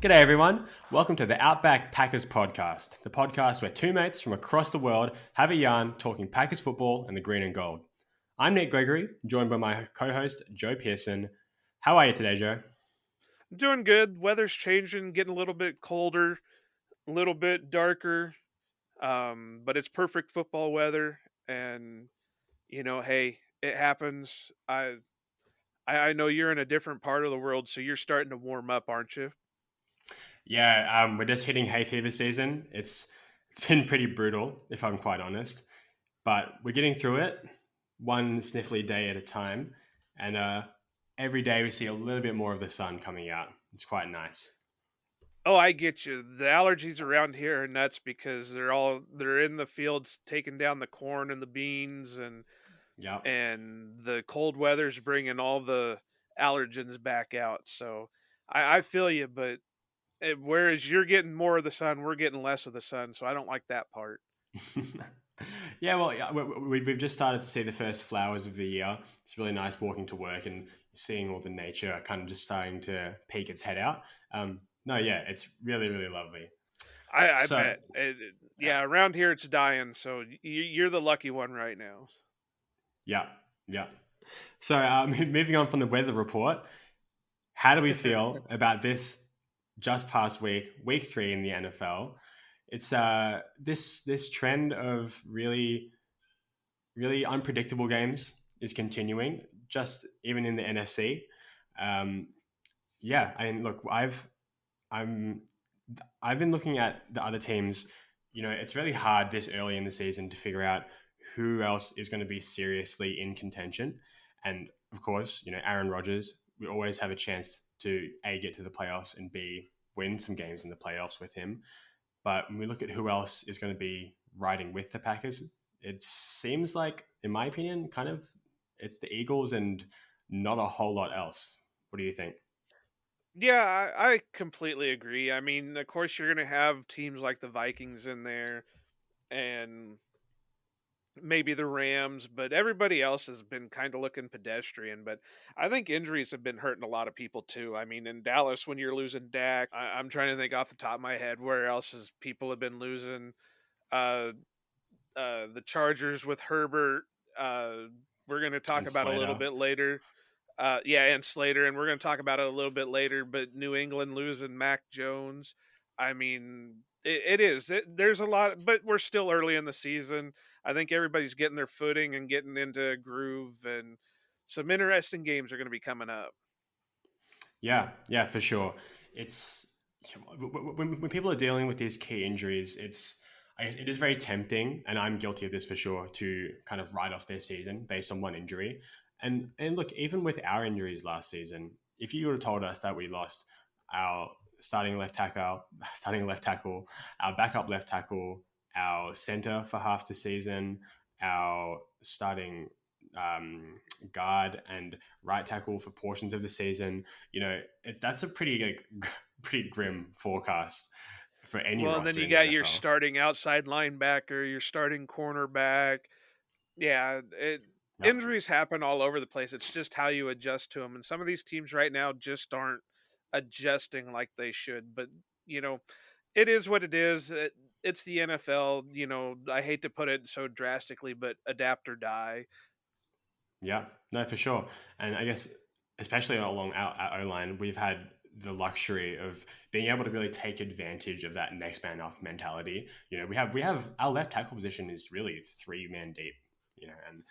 G'day everyone. Welcome to the Outback Packers podcast, the podcast where two mates from across the world have a yarn talking Packers football and the green and gold. I'm Nick Gregory, joined by my co-host Joe Pearson. How are you today, Joe? Doing good. Weather's changing, getting a little bit colder, a little bit darker. But it's perfect football weather, and hey, it happens. I know you're in a different part of the world, so you're starting to warm up, aren't you? Yeah, we're just hitting hay fever season. It's been pretty brutal, if I'm quite honest, but we're getting through it, one sniffly day at a time, and every day we see a little bit more of the sun coming out. It's quite nice. Oh, I get you. The allergies around here are nuts because they're in the fields taking down the corn and the beans, and Yep. and the cold weather's bringing all the allergens back out. So I feel you, but whereas you're getting more of the sun, we're getting less of the sun, so I don't like that part. Yeah, well, yeah, we've just started to see the first flowers of the year. It's really nice walking to work and seeing all the nature kind of just starting to peek its head out. No, yeah, it's really, really lovely. I So, bet. Yeah, around here it's dying, so you're the lucky one right now. yeah, yeah. So, moving on from the weather report, how do we feel about this just past week, week three in the NFL? It's this trend of really unpredictable games is continuing, just even in the NFC. Um, yeah, I mean, look, I'm I've been looking at the other teams. You know, it's really hard this early in the season to figure out who else is going to be seriously in contention. And of course, you know, Aaron Rodgers, we always have a chance to A, get to the playoffs and B, win some games in the playoffs with him. But when we look at who else is going to be riding with the Packers, it seems like, in my opinion, kind of it's the Eagles and not a whole lot else. What do you think? Yeah, I completely agree. I mean, of course, you're going to have teams like the Vikings in there and maybe the Rams, but everybody else has been kind of looking pedestrian. But I think injuries have been hurting a lot of people too. I mean, in Dallas, when you're losing Dak, I'm trying to think off the top of my head where else has people have been losing. Uh, the Chargers with Herbert. Uh, we're going to talk And about a little Slater. bit later. Yeah, and Slater, and we're going to talk about it a little bit later. But New England losing Mac Jones. I mean, it is. There's a lot, but we're still early in the season. I think everybody's getting their footing and getting into a groove, and some interesting games are going to be coming up. Yeah, yeah, for sure. It's when people are dealing with these key injuries, I guess it is very tempting, and I'm guilty of this for sure, to kind of write off their season based on one injury. And look, even with our injuries last season, if you would have told us that we lost our starting left tackle, our backup left tackle, our center for half the season, our starting guard and right tackle for portions of the season, you know, that's a pretty pretty grim forecast for any Well, and then roster you in the got your NFL. starting outside linebacker, your starting cornerback. Yeah, Yep. injuries happen all over the place. It's just how you adjust to them, and some of these teams right now just aren't adjusting like they should. But you know, it is what it is. It's the NFL. I hate to put it so drastically, but adapt or die. Yeah, no, for sure. And I guess, especially along our O line, we've had the luxury of being able to really take advantage of that next man up mentality. You know, we have our left tackle position is really three man deep. You know, and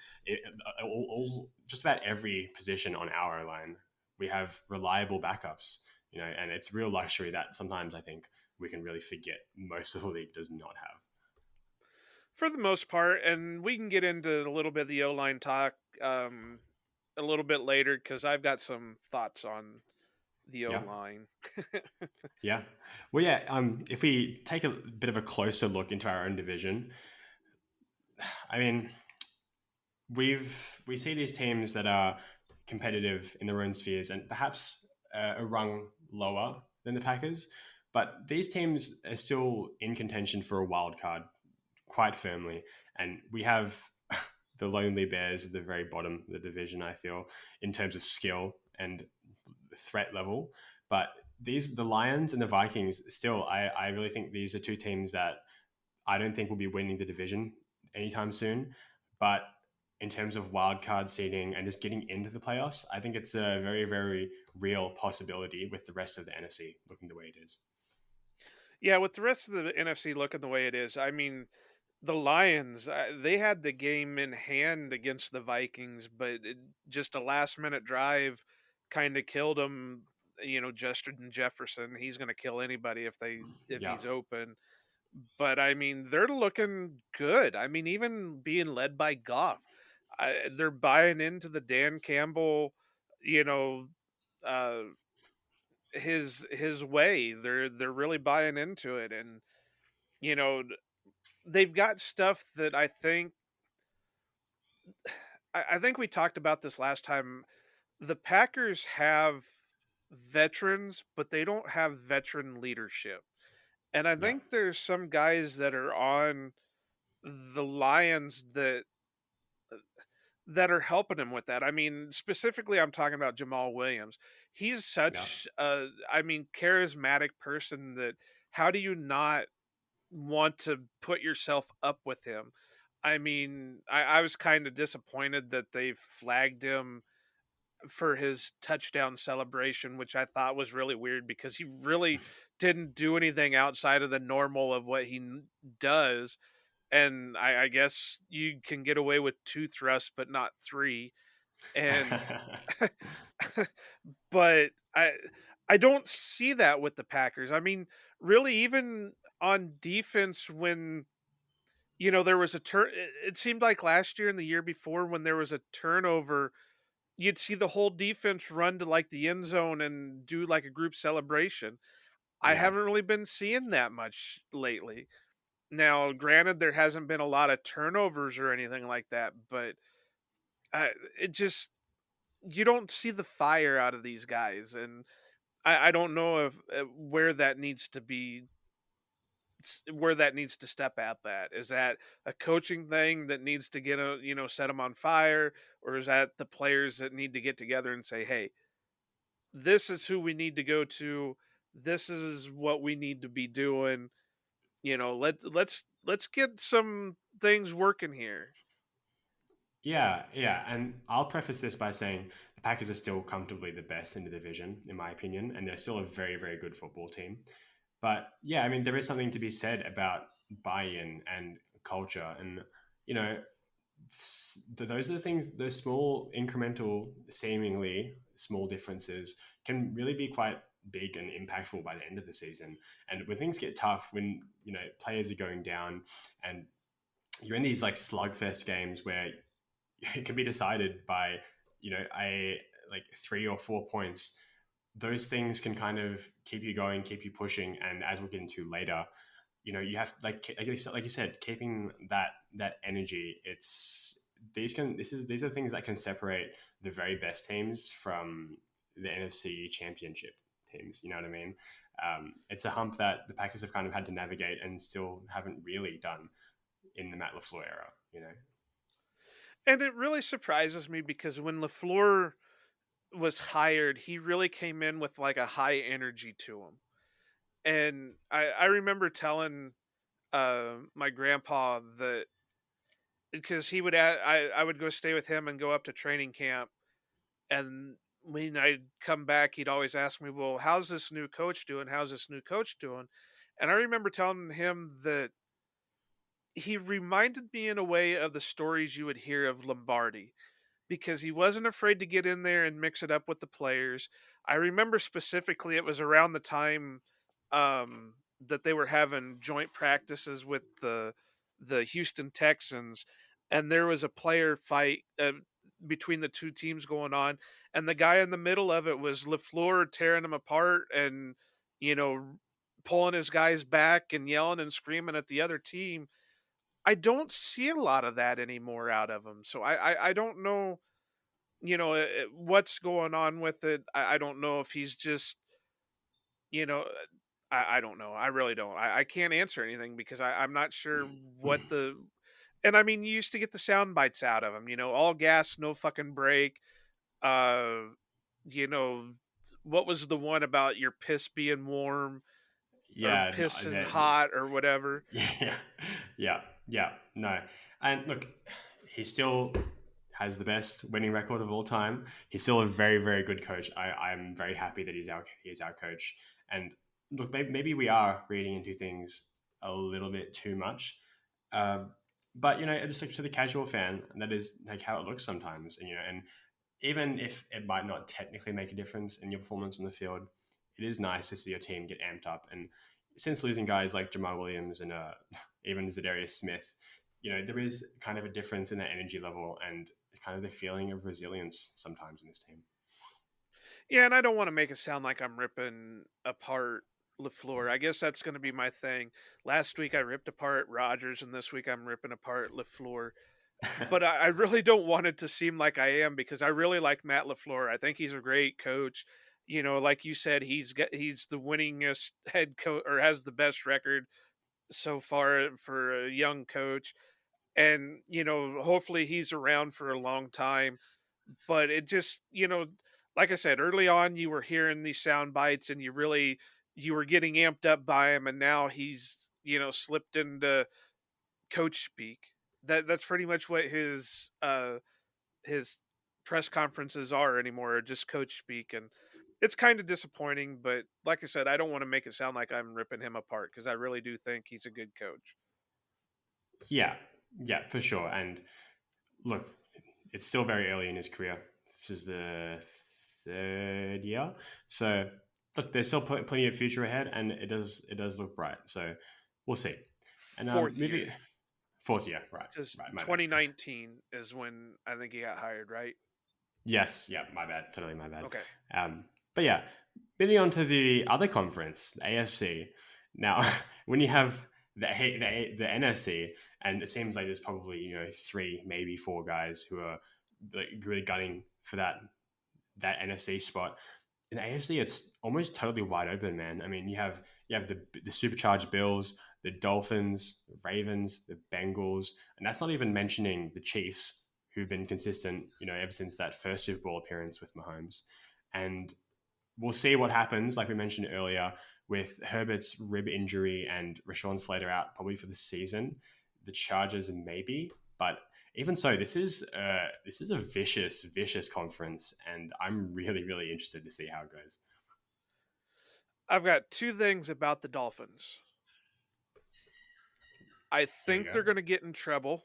just about every position on our O line, we have reliable backups. You know, and it's real luxury that sometimes I think we can really forget most of the league does not have. For the most part, and we can get into a little bit of the O line talk a little bit later because I've got some thoughts on the O Yeah. line. Yeah. Well, yeah. If we take a bit of a closer look into our own division, I mean, we see these teams that are competitive in their own spheres and perhaps a rung lower than the Packers, but these teams are still in contention for a wild card quite firmly, and we have the lonely Bears at the very bottom of the division. I feel in terms of skill and threat level, but the Lions and the Vikings still, I really think these are two teams that I don't think will be winning the division anytime soon. But in terms of wild card seeding and just getting into the playoffs, I think it's a very, very real possibility with the rest of the NFC looking the way it is. Yeah, with the rest of the NFC looking the way it is, I mean, the Lions, they had the game in hand against the Vikings, but just a last minute drive kind of killed them. You know, Justin Jefferson, he's going to kill anybody if Yeah. he's open. But I mean, they're looking good. I mean, even being led by Goff, they're buying into the Dan Campbell, you know, uh, his way. They're really buying into it, and you know, they've got stuff that I think we talked about this last time. The Packers have veterans, but they don't have veteran leadership. And I Yeah. think there's some guys that are on the Lions that are helping him with that. I mean, specifically I'm talking about Jamal Williams. He's Yeah. such a I mean, charismatic person that how do you not want to put yourself up with him? I mean, I was kind of disappointed that they flagged him for his touchdown celebration, which I thought was really weird because he really didn't do anything outside of the normal of what he does. And I guess you can get away with two thrusts, but not three. And but I don't see that with the Packers. I mean, really, even on defense, when there was a turn, it seemed like last year and the year before when there was a turnover, you'd see the whole defense run to like the end zone and do like a group celebration. I Yeah. haven't really been seeing that much lately. Now, granted, there hasn't been a lot of turnovers or anything like that, but uh, it just you don't see the fire out of these guys, and I don't know if where that needs to step up at. Is that a coaching thing that needs to get set them on fire, or is that the players that need to get together and say, hey, this is who we need to go to. This is what we need to be doing. Let's get some things working here. Yeah, yeah, and I'll preface this by saying the Packers are still comfortably the best in the division, in my opinion, and they're still a very, very good football team. But yeah, I mean, there is something to be said about buy-in and culture, and you know, those are the things. Those small, incremental, seemingly small differences can really be quite big and impactful by the end of the season. And when things get tough, when players are going down, and you're in these like slugfest games where it can be decided by a like 3 or 4 points. Those things can kind of keep you going, keep you pushing, and as we'll get into later, you have like you said, keeping that energy. It's these are things that can separate the very best teams from the NFC Championship teams. You know what I mean? It's a hump that the Packers have kind of had to navigate and still haven't really done in the Matt LaFleur era. And it really surprises me because when LaFleur was hired, he really came in with like a high energy to him. And I remember telling my grandpa that because I would go stay with him and go up to training camp, and when I'd come back, he'd always ask me, "Well, how's this new coach doing? How's this new coach doing?" And I remember telling him that he reminded me in a way of the stories you would hear of Lombardi because he wasn't afraid to get in there and mix it up with the players. I remember specifically it was around the time that they were having joint practices with the Houston Texans, and there was a player fight between the two teams going on, and the guy in the middle of it was Lafleur tearing him apart and you know pulling his guys back and yelling and screaming at the other team. I don't see a lot of that anymore out of him, so I don't know what's going on with it. I don't know if he's just, you know, I don't know. I really don't. I can't answer anything because I'm not sure what the. And I mean, you used to get the sound bites out of him, all gas, no fucking break. Uh, you know, what was the one about your piss being warm or Yeah, no, piss and hot or whatever? yeah, yeah, yeah. No, and look, he still has the best winning record of all time. He's still a very, very good coach. I'm very happy that he's our coach. And look, maybe we are reading into things a little bit too much. Um, but just like to the casual fan, that is like how it looks sometimes. And even if it might not technically make a difference in your performance on the field, it is nice to see your team get amped up. And since losing guys like Jamal Williams and even Zadarius Smith, there is kind of a difference in that energy level and kind of the feeling of resilience sometimes in this team. Yeah, and I don't want to make it sound like I'm ripping apart LaFleur. I guess that's going to be my thing. Last week I ripped apart Rodgers, and this week I'm ripping apart LaFleur. But I really don't want it to seem like I am, because I really like Matt LaFleur. I think he's a great coach. Like you said, he's the winningest head coach, or has the best record so far for a young coach. And hopefully he's around for a long time. But it just, like I said, early on you were hearing these sound bites and you were getting amped up by him, and now he's, slipped into coach speak. That's pretty much what his press conferences are anymore, just coach speak. And it's kind of disappointing, but like I said, I don't want to make it sound like I'm ripping him apart, because I really do think he's a good coach. Yeah, yeah, for sure. And look, it's still very early in his career. This is the third year, so look, there's still plenty of future ahead, and it does look bright. So we'll see. And Fourth maybe year, fourth year, right? because Right, my bad. 2019 is when I think he got hired, right? Yes, yeah, my bad. Totally my bad. Okay. But yeah, moving on to the other conference, the AFC. Now, when you have the NFC, and it seems like there's probably three, maybe four guys who are like really gunning for that NFC spot. In the AFC, it's almost totally wide open, man. I mean, you have the supercharged Bills, the Dolphins, the Ravens, the Bengals, and that's not even mentioning the Chiefs, who've been consistent, ever since that first Super Bowl appearance with Mahomes. And we'll see what happens, like we mentioned earlier, with Herbert's rib injury and Rashawn Slater out probably for the season. The Chargers maybe, but even so, this is a vicious, vicious conference, and I'm really, really interested to see how it goes. I've got two things about the Dolphins. I Here we think go. they're going to get in trouble,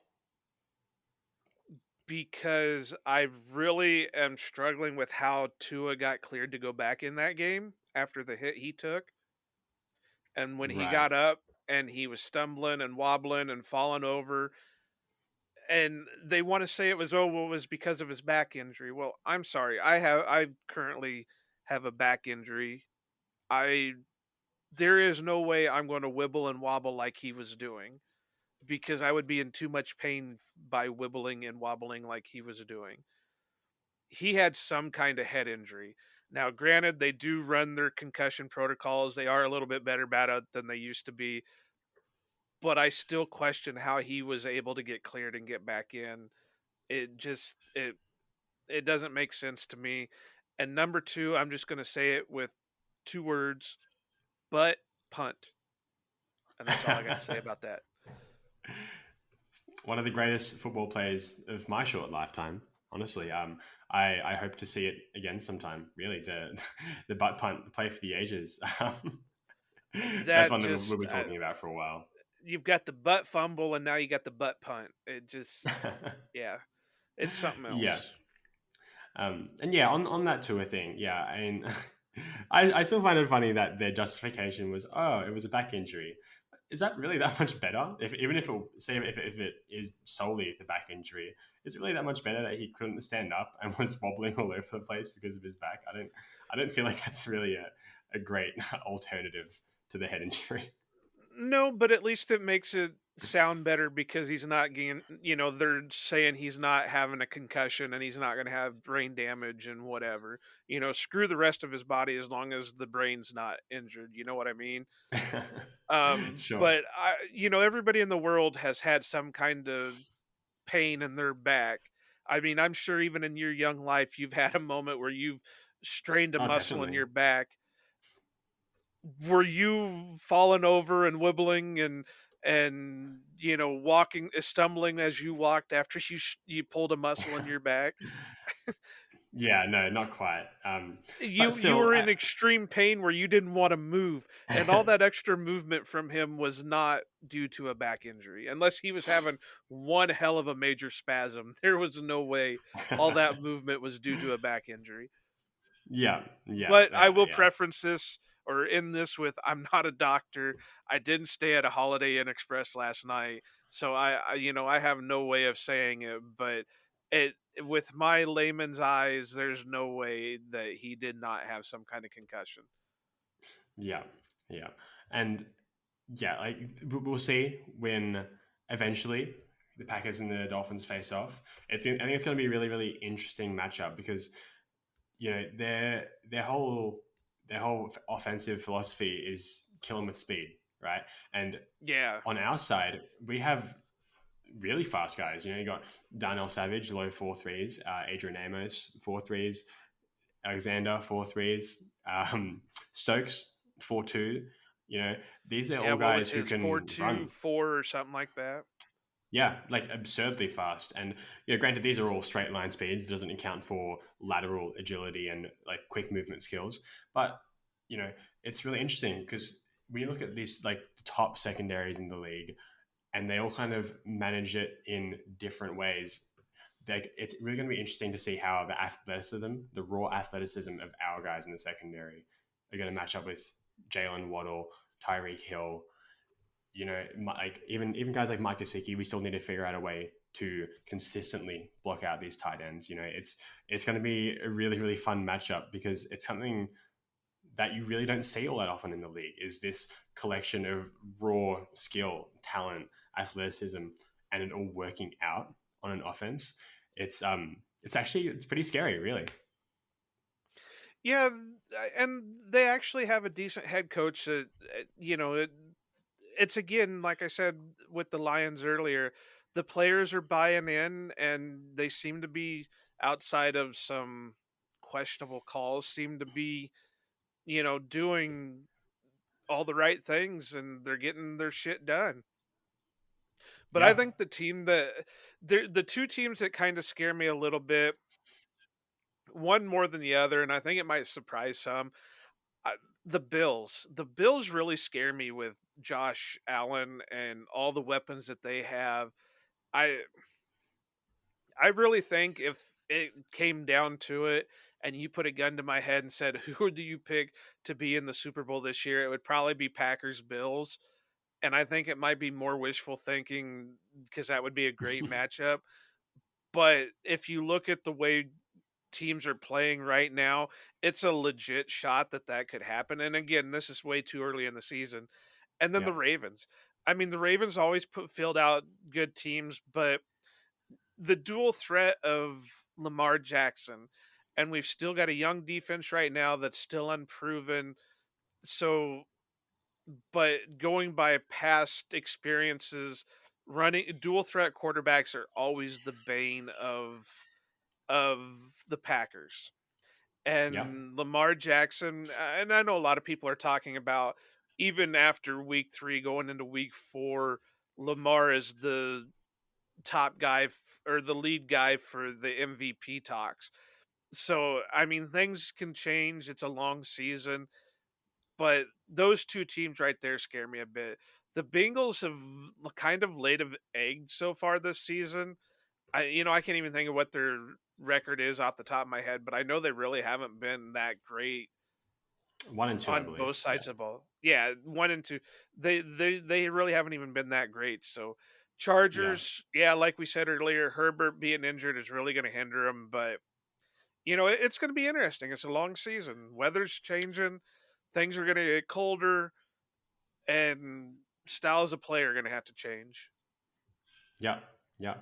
because I really am struggling with how Tua got cleared to go back in that game after the hit he took. And when he Right. got up and he was stumbling and wobbling and falling over, and they want to say it was, oh, well, it was because of his back injury. Well, I'm sorry. I currently have a back injury. I There is no way I'm going to wibble and wobble like he was doing, because I would be in too much pain by wibbling and wobbling like he was doing. He had some kind of head injury. Now, granted, they do run their concussion protocols. They are a little bit better about it than they used to be, but I still question how he was able to get cleared and get back in. It doesn't make sense to me. And number two, I'm just going to say it with two words: butt punt. And that's all I got to say about that. One of the greatest football players of my short lifetime. Honestly, I hope to see it again sometime. Really, the the butt punt play for the ages. That's That one that we'll just be talking about for a while. You've got the butt fumble, and now you got the butt punt. It just, yeah, it's something Yeah, else. and yeah, on that tour thing, yeah, I mean, I still find it funny that their justification was, oh, it was a back injury. Is that really that much better? If even if it say if it is solely the back injury, is it really that much better that he couldn't stand up and was wobbling all over the place because of his back? I don't feel like that's really a great alternative to the head injury. No, but at least it makes it sound better, because he's not getting, they're saying he's not having a concussion and he's not going to have brain damage and whatever. Screw the rest of his body as long as the brain's not injured. You know what I mean? Sure. But everybody in the world has had some kind of pain in their back. I mean, I'm sure even in your young life, you've had a moment where you've strained a Oh, muscle in definitely. your back, were you falling over and wibbling and walking, stumbling as you walked after you pulled a muscle in your back? Yeah, no, not quite. But You still, were in extreme pain where you didn't want to move, and all that extra movement from him was not due to a back injury. Unless he was having one hell of a major spasm, there was no way all that movement was due to a back injury. yeah, yeah, But I will yeah, preference this or end this with I'm not a doctor. I didn't stay at a Holiday Inn Express last night, so I have no way of saying it, but it with my layman's eyes, there's no way that he did not have some kind of concussion. yeah, yeah, and yeah, like we'll see when eventually the Packers and the Dolphins face off. I think it's going to be a really, really interesting matchup because their whole offensive philosophy is kill them with speed, right? And Yeah. on our side, we have really fast guys. You got Darnell Savage, low 4.3s, Adrian Amos, 4.3s, Alexander, 4.3s, Stokes, 4.2. You know, these are Yeah, all what was guys who his four can two run. four or something like that? Yeah, like absurdly fast. And granted, these are all straight line speeds. It doesn't account for lateral agility and like quick movement skills. But you know, it's really interesting because when you look at these like the top secondaries in the league, and they all kind of manage it in different ways. Like it's really going to be interesting to see how the raw athleticism of our guys in the secondary, are going to match up with Jalen Waddle, Tyreek Hill, like even guys like Mike Gesicki, we still need to figure out a way to consistently block out these tight ends. It's going to be a really, really fun matchup because it's something that you really don't see all that often in the league. Is this collection of raw skill, talent, athleticism, and it all working out on an offense? It's pretty scary, really. Yeah, and they actually have a decent head coach that it's again, like I said with the Lions earlier, the players are buying in and they seem to be, outside of some questionable calls, seem to be, doing all the right things and they're getting their shit done. But I Yeah, think the two teams that kind of scare me a little bit, one more than the other, and I think it might surprise some, uh, the Bills. The Bills really scare me with Josh Allen and all the weapons that they have. I I really think if it came down to it and you put a gun to my head and said, "Who do you pick to be in the Super Bowl this year?" It would probably be Packers Bills. And I think it might be more wishful thinking because that would be a great matchup. But if you look at the way teams are playing right now, it's a legit shot that that could happen. And again, this is way too early in the season. And then yeah, the Ravens. I mean, the Ravens always filled out good teams, but the dual threat of Lamar Jackson, and we've still got a young defense right now that's still unproven. So, but going by past experiences, running dual threat quarterbacks are always the bane of the Packers. yeah, And Lamar Jackson, and I know a lot of people are talking about even after week 3 going into week 4, Lamar is the top guy or the lead guy for the MVP talks. So, I mean, things can change. It's a long season, but those two teams right there scare me a bit. The Bengals have kind of laid an egg so far this season. I can't even think of what their record is off the top of my head, but I know they really haven't been that great 1 and 2, I on both believe. Yeah, sides of the ball. Yeah, 1 and 2. They really haven't even been that great. So yeah, Chargers, yeah, like we said earlier, Herbert being injured is really going to hinder them, but it's going to be interesting. It's a long season. Weather's changing, things are going to get colder, and styles of play are going to have to change. yeah, yeah.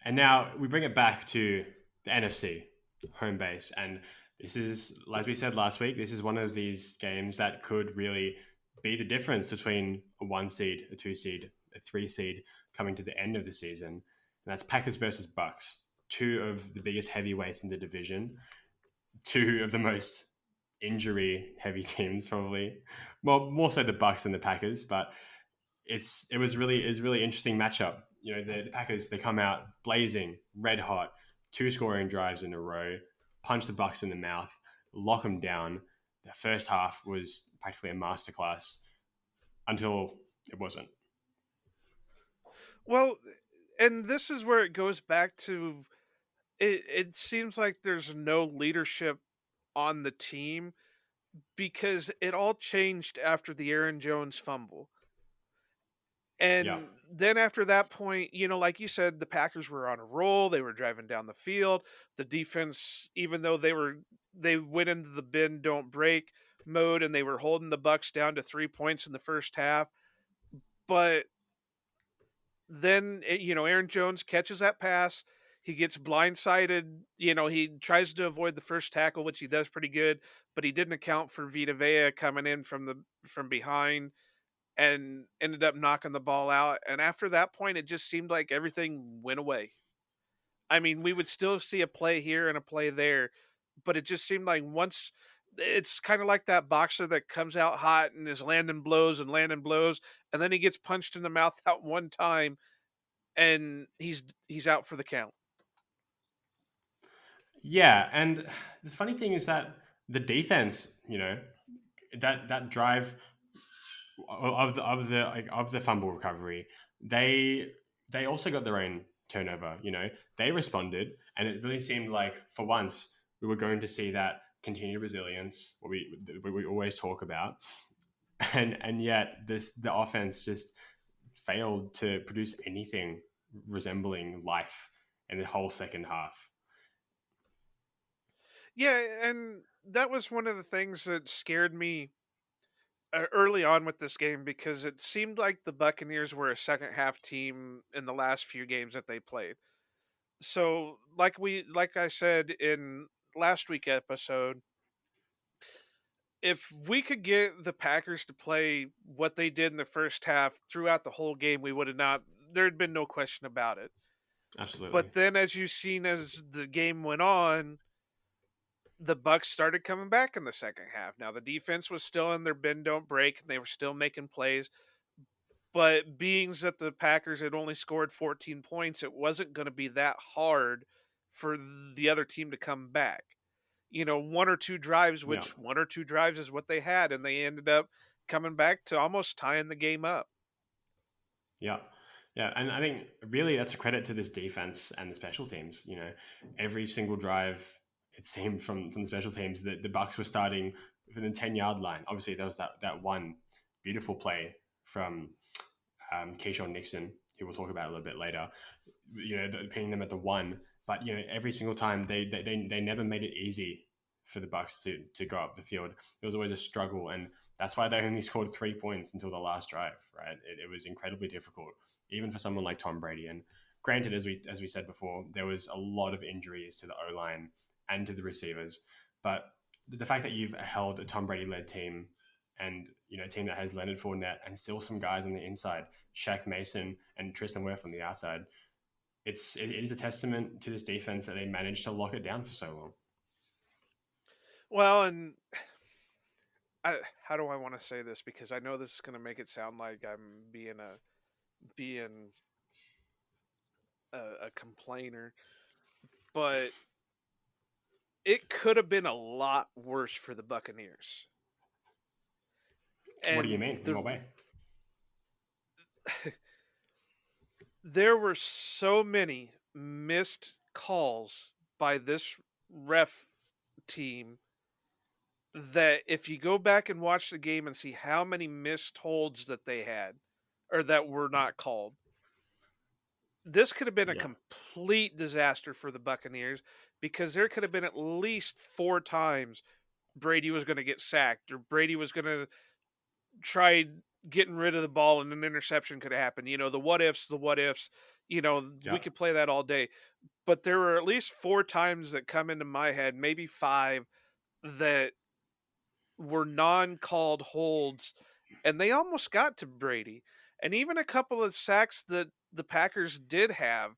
And now we bring it back to the NFC home base, and this is, as we said last week, this is one of these games that could really be the difference between a 1 seed, a 2 seed, a 3 seed coming to the end of the season. And that's Packers versus Bucks, two of the biggest heavyweights in the division. two of the most injury heavy teams, probably. Well, more so the Bucks and the Packers, but it was really interesting matchup. You know, the Packers, they come out blazing, red hot, two scoring drives in a row, punch the Bucks in the mouth, lock them down. The first half was practically a masterclass until it wasn't. Well, and this is where it goes back to it seems like there's no leadership on the team because it all changed after the Aaron Jones fumble. Yeah, And then after that point, like you said, the Packers were on a roll. They were driving down the field. The defense, even though they went into the bend don't break mode and they were holding the Bucks down to 3 points in the first half. But then Aaron Jones catches that pass. He gets blindsided. He tries to avoid the first tackle, which he does pretty good, but he didn't account for Vita Vea coming in from behind and ended up knocking the ball out. And after that point, it just seemed like everything went away. I mean, we would still see a play here and a play there, but it just seemed like once it's kind of like that boxer that comes out hot and is landing blows, and then he gets punched in the mouth out one time and he's out for the count. yeah, and the funny thing is that the defense, you know, that drive of the fumble recovery, they they also got their own turnover. You know, they responded, and it really seemed like for once we were going to see that continued resilience, what we always talk about, and yet the offense just failed to produce anything resembling life in the whole second half. Yeah, and that was one of the things that scared me early on with this game because it seemed like the Buccaneers were a second half team in the last few games that they played. So, like I said in last week episode, if we could get the Packers to play what they did in the first half throughout the whole game, we would have not there'd been no question about it. Absolutely. But then as the game went on, the Bucks started coming back in the second half. Now the defense was still in their bend don't break and they were still making plays, but being that the Packers had only scored 14 points, it wasn't going to be that hard for the other team to come back. One or two drives, Yeah. which one or two drives is what they had, and they ended up coming back to almost tying the game up. Yeah. Yeah. And I think really that's a credit to this defense and the special teams. You know, every single drive, it seemed from the special teams that the Bucks were starting within the 10-yard line. Obviously, there was that one beautiful play from Keyshawn Nixon, who we'll talk about a little bit later, you know, pinning them at the one. But, you know, every single time they never made it easy for the Bucks to go up the field. It was always a struggle. And that's why they only scored 3 points until the last drive, right? It was incredibly difficult, even for someone like Tom Brady. And granted, as we said before, there was a lot of injuries to the O line and to the receivers. But the fact that you've held a Tom Brady led team and you know a team that has Leonard Fournette and still some guys on the inside, Shaq Mason and Tristan Wirth on the outside, it is a testament to this defense that they managed to lock it down for so long. Well, and how do I want to say this? Because I know this is going to make it sound like I'm being a complainer, but it could have been a lot worse for the Buccaneers. What do you And mean? In what way? there were so many missed calls by this ref team that if you go back and watch the game and see how many missed holds that they had or that were not called, this could have been a Yeah, complete disaster for the Buccaneers because there could have been at least four times Brady was going to get sacked or Brady was going to try getting rid of the ball and an interception could have happened. The what ifs, we yeah, could play that all day. But there were at least four times that come into my head, maybe five, that were non-called holds, and they almost got to Brady. And even a couple of sacks that the Packers did have,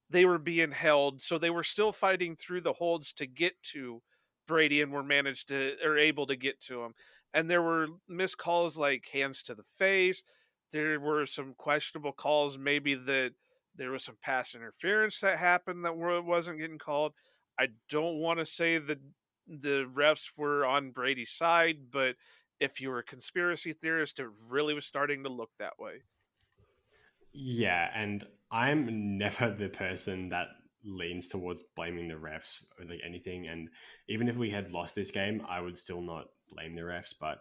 they were being held, so they were still fighting through the holds to get to Brady and were managed to or able to get to him. And there were missed calls like hands to the face. There were some questionable calls, maybe that there was some pass interference that happened that wasn't getting called. I don't want to say that the refs were on Brady's side, but if you were a conspiracy theorist, it really was starting to look that way. Yeah, and I'm never the person that leans towards blaming the refs or like anything. And even if we had lost this game, I would still not blame the refs. But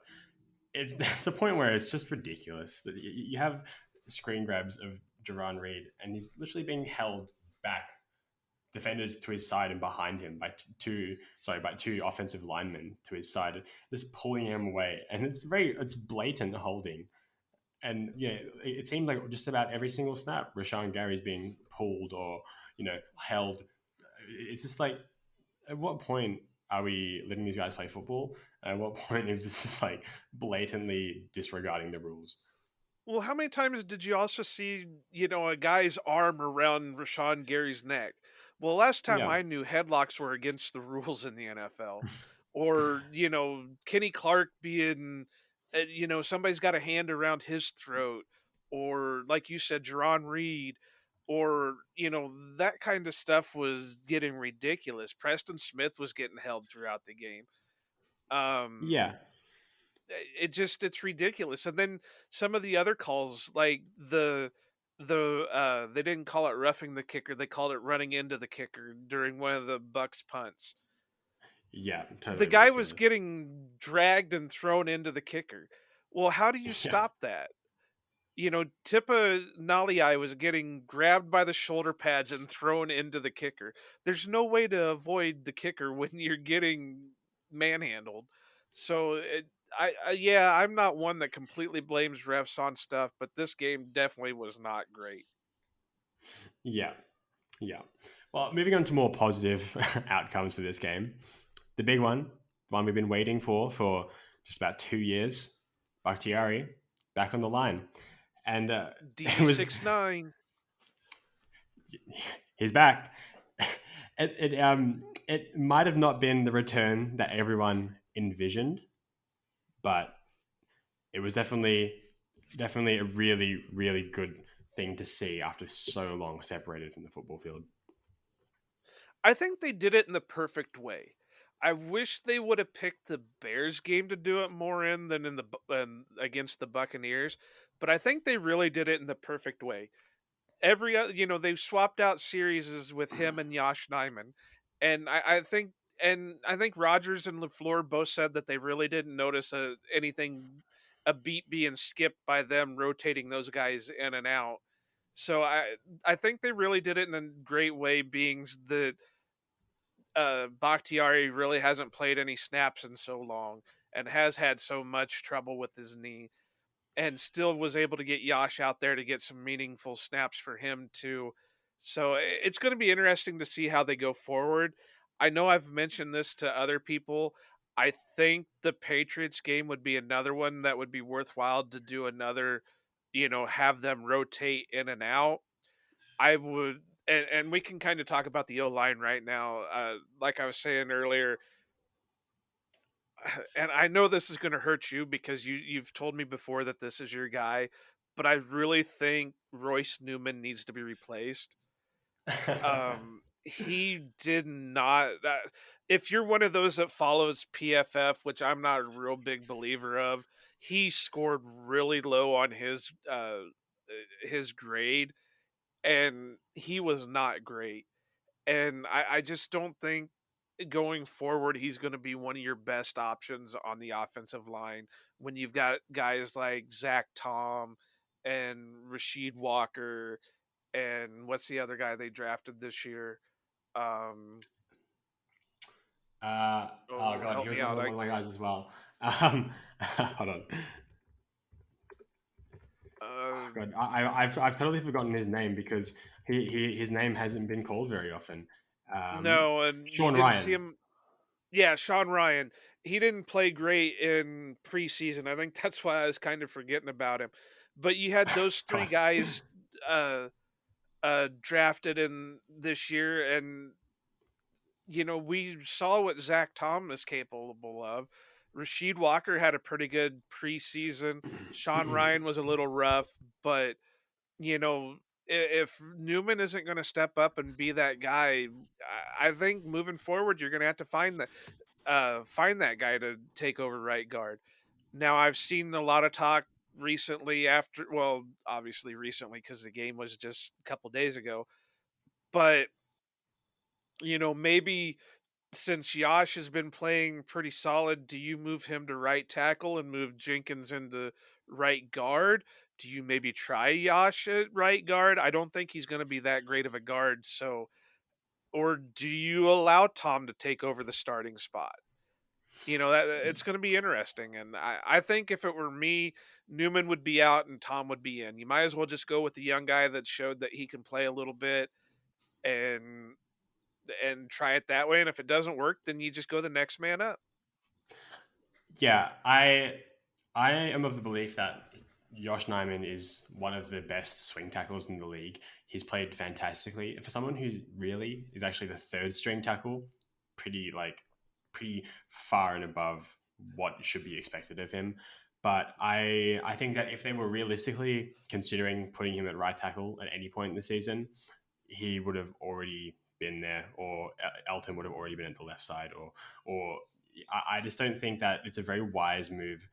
it's there's a point where it's just ridiculous that you have screen grabs of Jerron Reed, and he's literally being held back, defenders to his side and behind him by two offensive linemen to his side, just pulling him away, and it's blatant holding. And it seemed like just about every single snap, Rashawn Gary's being pulled or held. It's just like, at what point are we letting these guys play football? At what point is this just like blatantly disregarding the rules? Well, how many times did you also see, a guy's arm around Rashawn Gary's neck? Well, last time Yeah, I knew, headlocks were against the rules in the NFL. Or, Kenny Clark being, somebody's got a hand around his throat. Or, like you said, Jerron Reed. Or, that kind of stuff was getting ridiculous. Preston Smith was getting held throughout the game. Um, yeah, it's ridiculous. And then some of the other calls, like they didn't call it roughing the kicker, they called it running into the kicker during one of the Bucks punts. yeah, The totally guy was ridiculous. getting dragged and thrown into the kicker. Well, how do you Yeah, stop that? Tipa Naliai was getting grabbed by the shoulder pads and thrown into the kicker. There's no way to avoid the kicker when you're getting manhandled. So, yeah, I'm not one that completely blames refs on stuff, but this game definitely was not great. yeah, yeah. Well, moving on to more positive outcomes for this game. The big one we've been waiting for just about 2 years. Bakhtiari back on the line, and it was D69. he's back. It might have not been the return that everyone envisioned, but it was definitely a really good thing to see after so long separated from the football field. I think they did it in the perfect way. I wish they would have picked the Bears game to do it more in than in against the Buccaneers, but I think they really did it in the perfect way. They've swapped out series with him and Josh Nyman, and I think Rogers and LaFleur both said that they really didn't notice a beat being skipped by them rotating those guys in and out. So I think they really did it in a great way, being that Bakhtiari really hasn't played any snaps in so long and has had so much trouble with his knee, and still was able to get Yash out there to get some meaningful snaps for him too. So it's going to be interesting to see how they go forward. I know I've mentioned this to other people. I think the Patriots game would be another one that would be worthwhile to do another, have them rotate in and out. I would, and we can kind of talk about the O line right now. Like I was saying earlier, and I know this is going to hurt you because you've told me before that this is your guy, but I really think Royce Newman needs to be replaced. He did not. If you're one of those that follows PFF, which I'm not a real big believer of, he scored really low on his grade, and he was not great. And I just don't think going forward he's going to be one of your best options on the offensive line when you've got guys like Zach Tom and Rasheed Walker and what's the other guy they drafted this year? Um, Oh oh, god, he help was me one out! of my guys as well. Hold on. Oh Uh, god, I've totally forgotten his name because his name hasn't been called very often. no, and you Sean didn't see Ryan. him. Yeah, Sean Ryan. He didn't play great in preseason. I think that's why I was kind of forgetting about him. But you had those three God. guys drafted in this year, and we saw what Zach Tom is capable of. Rasheed Walker had a pretty good preseason. Sean Ryan was a little rough, but you know, if Newman isn't going to step up and be that guy, I think moving forward, you're going to have to find that guy to take over right guard. Now, I've seen a lot of talk recently well, obviously recently because the game was just a couple days ago, but maybe since Yash has been playing pretty solid, do you move him to right tackle and move Jenkins into right guard? Do you maybe try Yash at right guard? I don't think he's going to be that great of a guard. So, or do you allow Tom to take over the starting spot? That it's going to be interesting. And I think if it were me, Newman would be out and Tom would be in. You might as well just go with the young guy that showed that he can play a little bit and try it that way. And if it doesn't work, then you just go the next man up. Yeah, I am of the belief that Josh Nyman is one of the best swing tackles in the league. He's played fantastically. For someone who really is actually the third string tackle, pretty like pretty far and above what should be expected of him. But I think that if they were realistically considering putting him at right tackle at any point in the season, he would have already been there, or Elton would have already been at the left side, or I just don't think that it's a very wise move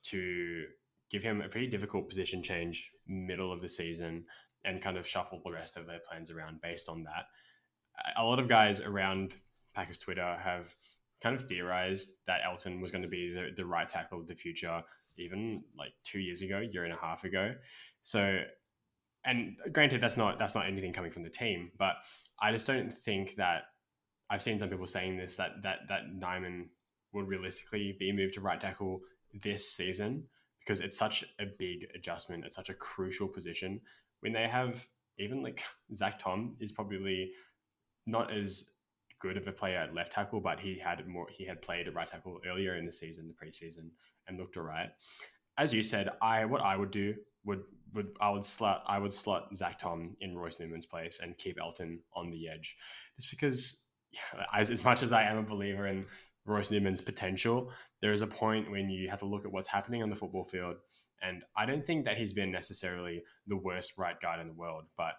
to give him a pretty difficult position change middle of the season and kind of shuffle the rest of their plans around based on that. A lot of guys around Packers Twitter have kind of theorized that Elton was going to be the right tackle of the future, even like 2 years ago, year and a half ago. So, and granted, that's not anything coming from the team, but I just don't think that I've seen some people saying this that Nyman would realistically be moved to right tackle this season because it's such a big adjustment. It's such a crucial position when they have even like Zach Tom is probably not as good of a player at left tackle, but he had played at right tackle earlier in the season, the preseason, and looked alright. As you said, what I would do would I would slot Zach Tom in Royce Newman's place and keep Elton on the edge, just because as much as I am a believer in Royce Newman's potential, there is a point when you have to look at what's happening on the football field. And I don't think that he's been necessarily the worst right guard in the world, but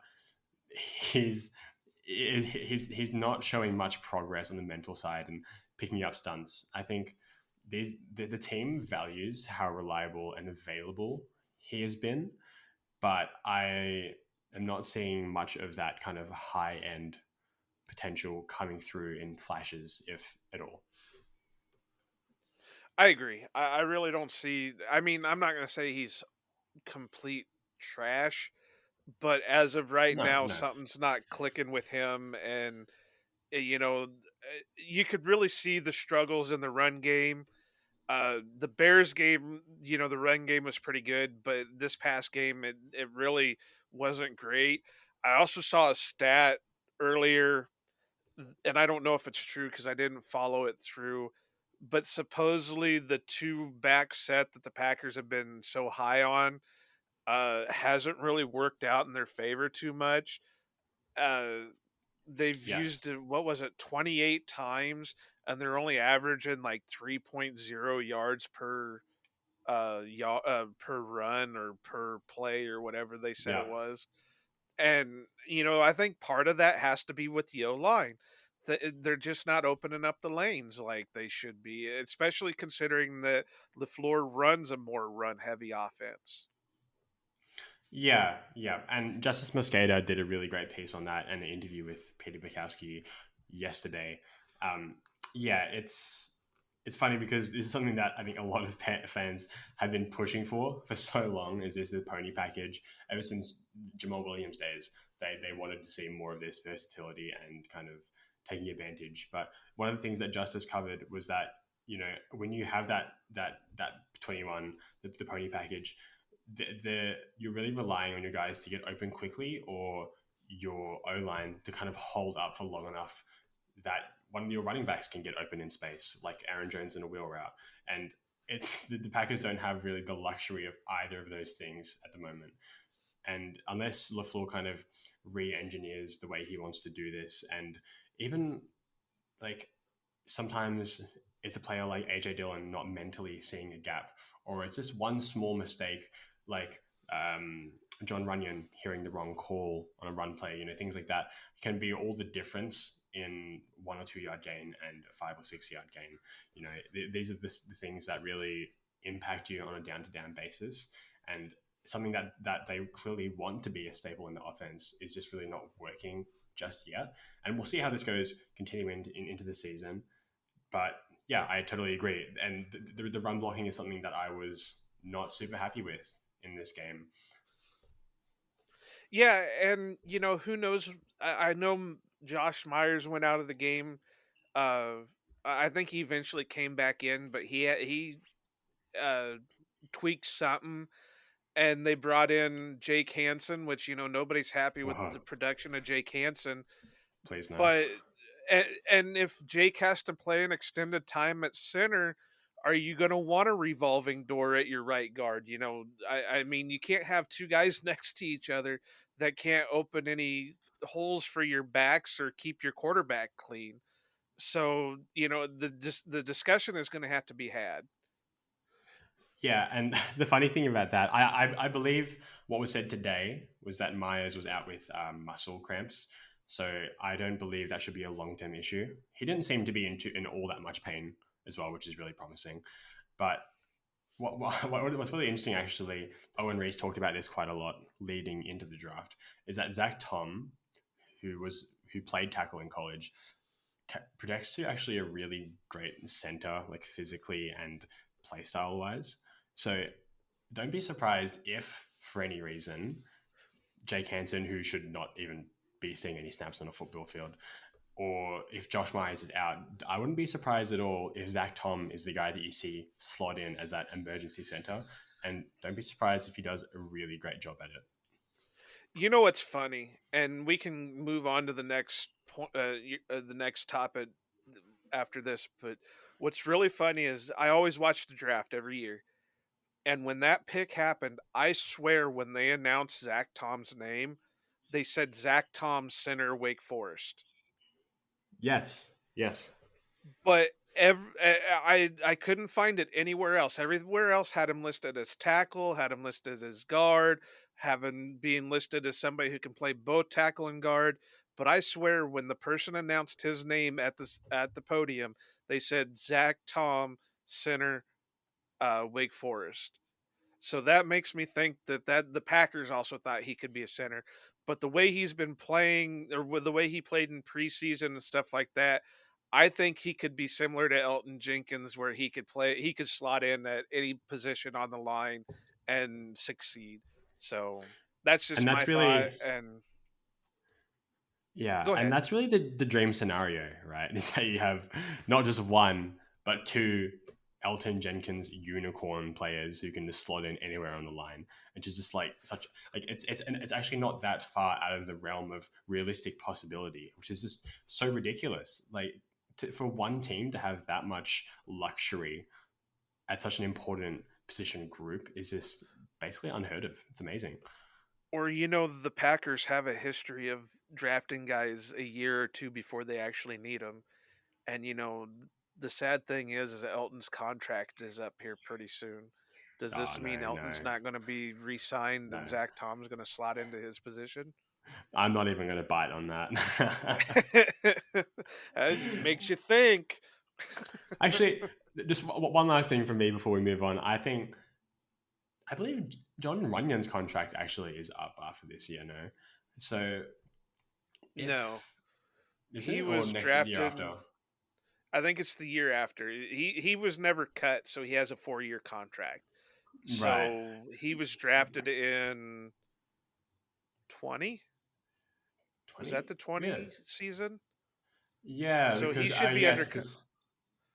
he's he's not showing much progress on the mental side and picking up stunts. I think the team values how reliable and available he has been, but I am not seeing much of that kind of high end potential coming through in flashes, if at all. I agree. I really don't see. I mean, I'm not going to say he's complete trash, but as of right No, now, no. something's not clicking with him. And, you could really see the struggles in the run game. The Bears game, the run game was pretty good, but this past game, it really wasn't great. I also saw a stat earlier, and I don't know if it's true because I didn't follow it through, but supposedly the two back set that the Packers have been so high on hasn't really worked out in their favor too much. Uh, they've Yes. used it, what was it, 28 times, and they're only averaging like 3.0 yards per run or per play or whatever they said Yeah. it was. And I think part of that has to be with the O line. They're just not opening up the lanes like they should be, especially considering that LaFleur runs a more run heavy offense. Yeah, yeah. And Justice Mosqueda did a really great piece on that and an interview with Peter Bukowski yesterday. Um, yeah, it's funny because this is something that I think a lot of fans have been pushing for so long. Is this the pony package? Ever since Jamal Williams days, they wanted to see more of this versatility and kind of taking advantage. But one of the things that Justice covered was that when you have that 21 the pony package, you're really relying on your guys to get open quickly or your O line to kind of hold up for long enough that one of your running backs can get open in space, like Aaron Jones in a wheel route. And it's the Packers don't have really the luxury of either of those things at the moment. And unless LaFleur kind of re-engineers the way he wants to do this, and even like sometimes it's a player like AJ Dillon not mentally seeing a gap, or it's just one small mistake, like John Runyon hearing the wrong call on a run play. Things like that can be all the difference in 1 or 2 yard gain and a 5 or 6 yard gain. These are the things that really impact you on a down to down basis, and something that they clearly want to be a staple in the offense is just really not working just yet. And we'll see how this goes continuing into the season. But yeah, I totally agree. And the run blocking is something that I was not super happy with in this game. Yeah, and who knows? I know Josh Myers went out of the game. Uh, I think he eventually came back in, but he uh, tweaked something, and they brought in Jake Hansen, which nobody's happy with Oh, the production of Jake Hansen. please no. But and if Jake has to play an extended time at center, are you going to want a revolving door at your right guard? I mean, you can't have two guys next to each other that can't open any holes for your backs or keep your quarterback clean. So the discussion is going to have to be had. Yeah, and the funny thing about that, I believe what was said today was that Myers was out with muscle cramps. So I don't believe that should be a long term issue. He didn't seem to be in all that much pain as well, which is really promising. But what's really interesting, actually, Owen Reese talked about this quite a lot leading into the draft, is that Zach Tom, who played tackle in college, projects to actually a really great center, like physically and play style wise. So don't be surprised if, for any reason, Jake Hansen, who should not even be seeing any snaps on a football field, or if Josh Myers is out, I wouldn't be surprised at all if Zach Tom is the guy that you see slot in as that emergency center. And don't be surprised if he does a really great job at it. You know what's funny, and we can move on to the next point, the next topic after this. But what's really funny is I always watch the draft every year, and when that pick happened, I swear when they announced Zach Tom's name, they said Zach Tom, center, Wake Forest. Yes. Yes. But I couldn't find it anywhere else. Everywhere else had him listed as tackle, had him listed as guard, having being listed as somebody who can play both tackle and guard. But I swear, when the person announced his name at the podium, they said Zach Tom, center, Wake Forest. So that makes me think that the Packers also thought he could be a center. But the way he's been playing, or with the way he played in preseason and stuff like that, I think he could be similar to Elton Jenkins, where he could slot in at any position on the line and succeed. So that's And just my that's thought. really And Yeah, go and ahead. that's really the dream scenario, right? Is that you have not just one, but two Elton Jenkins unicorn players who can just slot in anywhere on the line, which is just like such like it's actually not that far out of the realm of realistic possibility, which is just so ridiculous. Like for one team to have that much luxury at such an important position group is just basically unheard of. It's amazing. Or the Packers have a history of drafting guys a year or two before they actually need them. And the sad thing is Elton's contract is up here pretty soon. Does Oh this mean no, Elton's no, not going to be re-signed no. and Zach Tom's going to slot into his position? I'm not even going to bite on that. It makes you think. Actually, just one last thing from me before we move on. I believe John Runyon's contract actually is up after this year. No, so No, if is he it or was next year drafted. after? I think it's the year after. He was never cut, so he has a 4-year contract. Right, So he was drafted in 20. Was 20. that the Really? 20 season? Yeah, So he because should be yes, under. because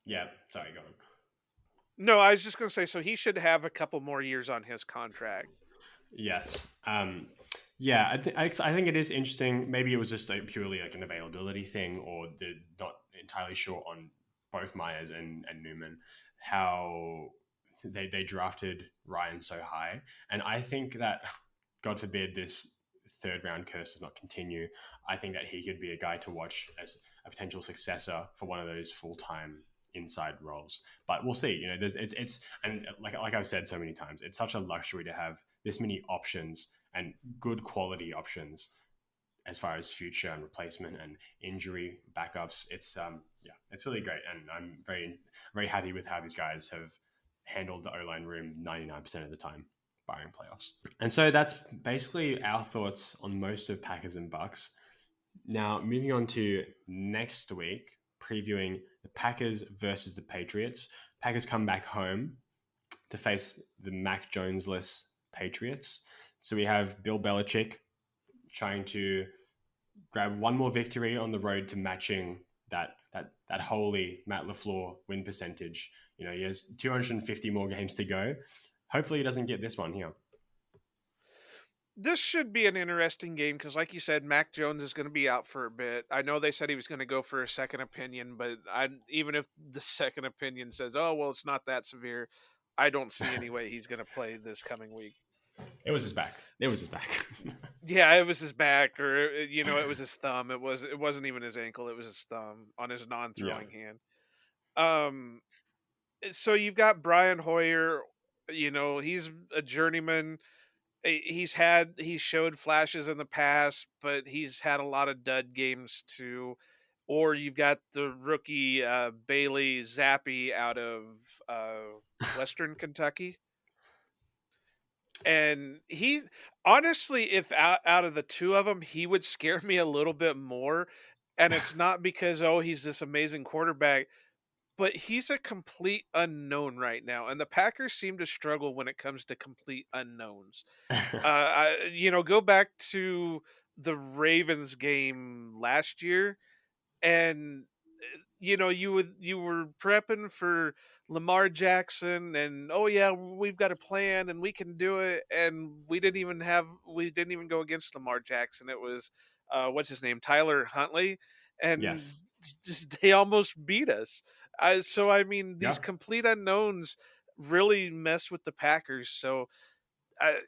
yeah. Sorry, go on. No, I was just going to say, so he should have a couple more years on his contract. Yes. Yeah, I think it is interesting. Maybe it was just like purely like an availability thing, or they're not entirely sure on both Myers and Newman how they drafted Ryan so high. And I think that, God forbid, this third round curse does not continue. I think that he could be a guy to watch as a potential successor for one of those full time inside roles. But we'll see. It's and like I've said so many times, it's such a luxury to have this many options and good quality options as far as future and replacement and injury backups. It's really great, and I'm very happy with how these guys have handled the O line room 99% of the time, barring playoffs. And so that's basically our thoughts on most of Packers and Bucks. Now, moving on to next week, previewing the Packers versus the Patriots. Packers come back home to face the Mac Jones-less Patriots. So we have Bill Belichick trying to grab one more victory on the road to matching that holy Matt LaFleur win percentage. He has 250 more games to go. Hopefully, he doesn't get this one here. This should be an interesting game because, like you said, Mac Jones is going to be out for a bit. I know they said he was going to go for a second opinion, but even if the second opinion says, "Oh, well, it's not that severe," I don't see any way he's going to play this coming week. It was his back. It was his back. Yeah, it was his back, or it was his thumb. It wasn't even his ankle. It was his thumb on his Yeah. non-throwing hand. Um, so you've got Brian Hoyer. He's a journeyman. He's showed flashes in the past, but he's had a lot of dud games too. Or you've got the rookie Bailey Zappi out of Western Kentucky, and he honestly, if out of the two of them, he would scare me a little bit more. And it's not because he's this amazing quarterback, but he's a complete unknown right now, and the Packers seem to struggle when it comes to complete unknowns. Go back to the Ravens game last year, and you were prepping for Lamar Jackson, and oh yeah, we've got a plan and we can do it, and we didn't even go against Lamar Jackson. It was what's his name, Tyler Huntley, and Yes. just they almost beat us. So I mean, these Yeah. complete unknowns really mess with the Packers. So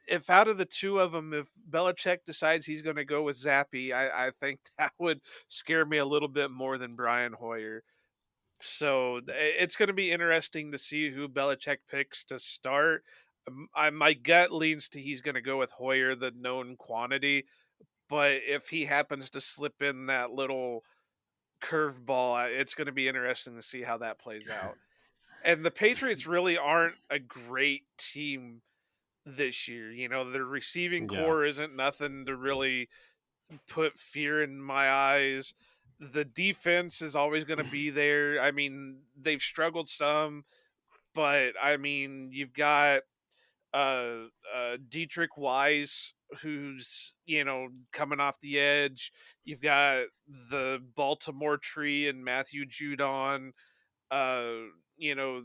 if out of the two of them, if Belichick decides he's going to go with Zappi, I think that would scare me a little bit more than Brian Hoyer. So it's going to be interesting to see who Belichick picks to start. My gut leans to he's going to go with Hoyer, the known quantity. But if he happens to slip in that little curveball, it's going to be interesting to see how that plays out. And the Patriots really aren't a great team this year. Their receiving Yeah. core isn't nothing to really put fear in my eyes. The defense is always going to be there. I mean, they've struggled some, but I mean, you've got Dietrich Weiss, who's coming off the edge. You've got the Baltimore tree and Matthew Judon. Uh, you know,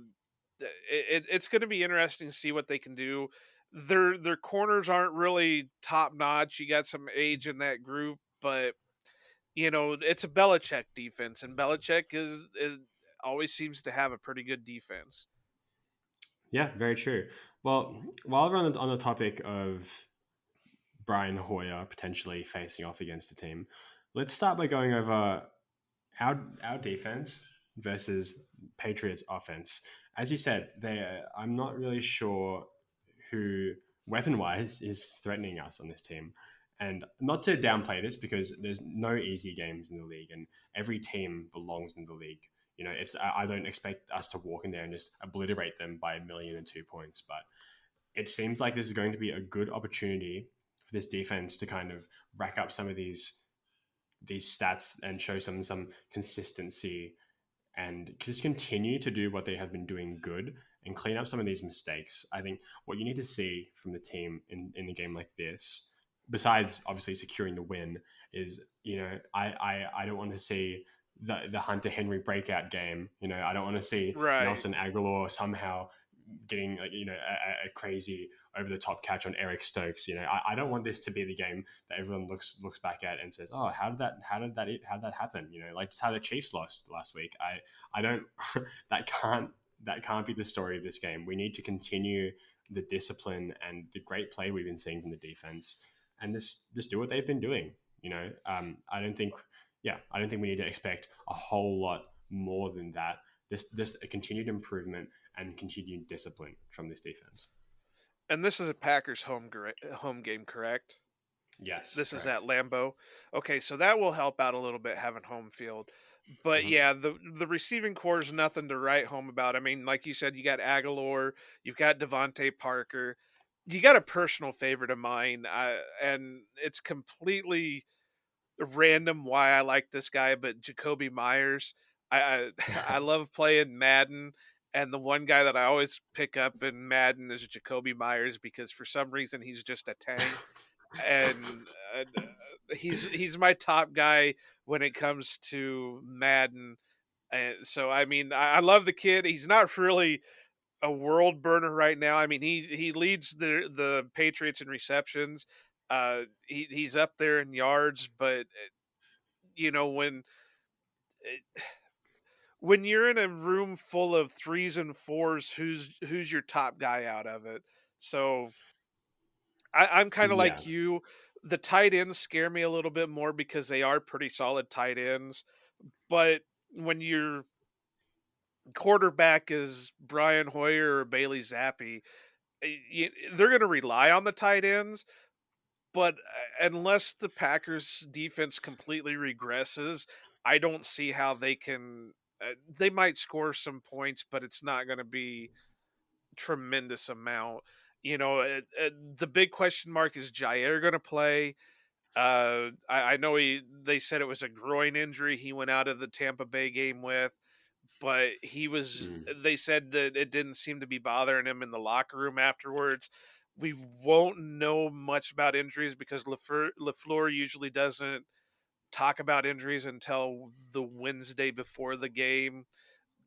it's going to be interesting to see what they can do. Their corners aren't really top notch. You got some age in that group, but it's a Belichick defense, and Belichick is always seems to have a pretty good defense. Yeah, very true. Well, while we're on the topic of Brian Hoyer potentially facing off against the team, let's start by going over our defense versus Patriots offense. As you said, I'm not really sure who weapon wise is threatening us on this team. And not to downplay this because there's no easy games in the league and every team belongs in the league. I don't expect us to walk in there and just obliterate them by 1,002,000 points, but it seems like this is going to be a good opportunity for this defense to kind of rack up some of these stats and show some consistency and just continue to do what they have been doing good and clean up some of these mistakes. I think what you need to see from the team in a game like this, besides obviously securing the win, is I don't want to see the Hunter Henry breakout game. I don't want to see Right. Nelson Aguilar somehow getting a crazy over the top catch on Eric Stokes. I don't want this to be the game that everyone looks back at and says, "Oh, how did that happen?" Like just how the Chiefs lost last week. I don't that can't be the story of this game. We need to continue the discipline and the great play we've been seeing from the defense, and just do what they've been doing. I don't think yeah, I don't think we need to expect a whole lot more than that. This a continued improvement and continued discipline from this defense. And this is a Packers home game, correct? Yes, This is correct. at Lambeau. Okay, so that will help out a little bit having home field. But Hmm. yeah, the receiving core is nothing to write home about. I mean, like you said, you got Aguilar, you've got Devontae Parker, you got a personal favorite of mine, and it's completely random why I like this guy, but Jacoby Myers. I love playing Madden, and the one guy that I always pick up in Madden is Jacoby Myers because for some reason he's just a tank, and he's my top guy when it comes to Madden. And so I mean, I love the kid. He's not really a world burner right now. I mean, he leads the Patriots in receptions. He's up there in yards, but you know when you're in a room full of threes and fours, who's your top guy out of it? So I'm kind of Yeah, like you. The tight ends scare me a little bit more because they are pretty solid tight ends. But when your quarterback is Brian Hoyer or Bailey Zappi, they're going to rely on the tight ends. But unless the Packers defense completely regresses, I don't see how they can. They might score some points, but it's not going to be tremendous amount. The big question mark is Jair going to play? I know they said it was a groin injury he went out of the Tampa Bay game with, but he was. mm, They said that it didn't seem to be bothering him in the locker room afterwards. We won't know much about injuries because Lafleur usually doesn't talk about injuries until the Wednesday before the game,